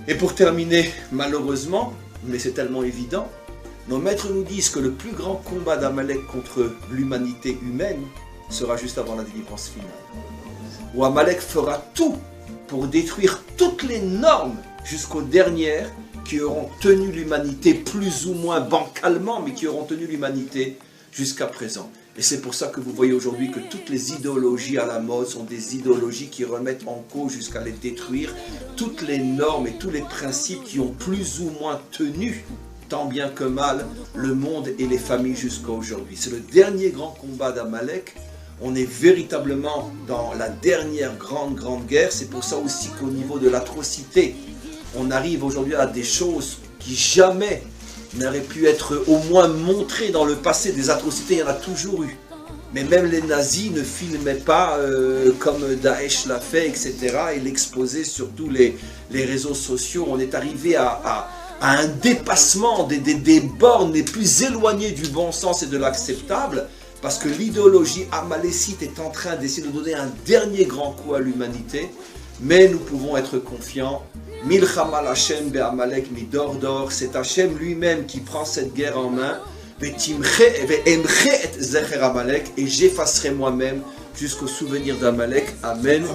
[SPEAKER 2] Et pour terminer, malheureusement, mais c'est tellement évident, nos maîtres nous disent que le plus grand combat d'Amalek contre l'humanité humaine sera juste avant la délivrance finale. Où Amalek fera tout pour détruire toutes les normes jusqu'aux dernières qui auront tenu l'humanité plus ou moins bancalement, mais qui auront tenu l'humanité jusqu'à présent. Et c'est pour ça que vous voyez aujourd'hui que toutes les idéologies à la mode sont des idéologies qui remettent en cause jusqu'à les détruire toutes les normes et tous les principes qui ont plus ou moins tenu, tant bien que mal, le monde et les familles jusqu'à aujourd'hui. C'est le dernier grand combat d'Amalek. On est véritablement dans la dernière grande guerre. C'est pour ça aussi qu'au niveau de l'atrocité, on arrive aujourd'hui à des choses qui jamais n'aurait pu être au moins montré dans le passé. Des atrocités, il y en a toujours eu. Mais même les nazis ne filmaient pas comme Daesh l'a fait, etc. Et l'exposaient sur tous les réseaux sociaux. On est arrivé à un dépassement des bornes les plus éloignées du bon sens et de l'acceptable, parce que l'idéologie amalécite est en train d'essayer de donner un dernier grand coup à l'humanité. Mais nous pouvons être confiants. Milchamal Hashem be'amalek midor, c'est Hashem lui-même qui prend cette guerre en main. Et j'effacerai moi-même jusqu'au souvenir d'Amalek. Amen.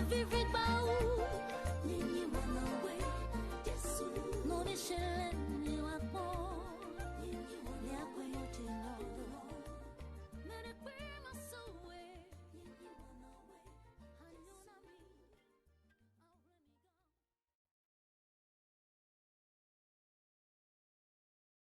[SPEAKER 8] Vivid ba ou, nini man away, Yesu, no ni shelen.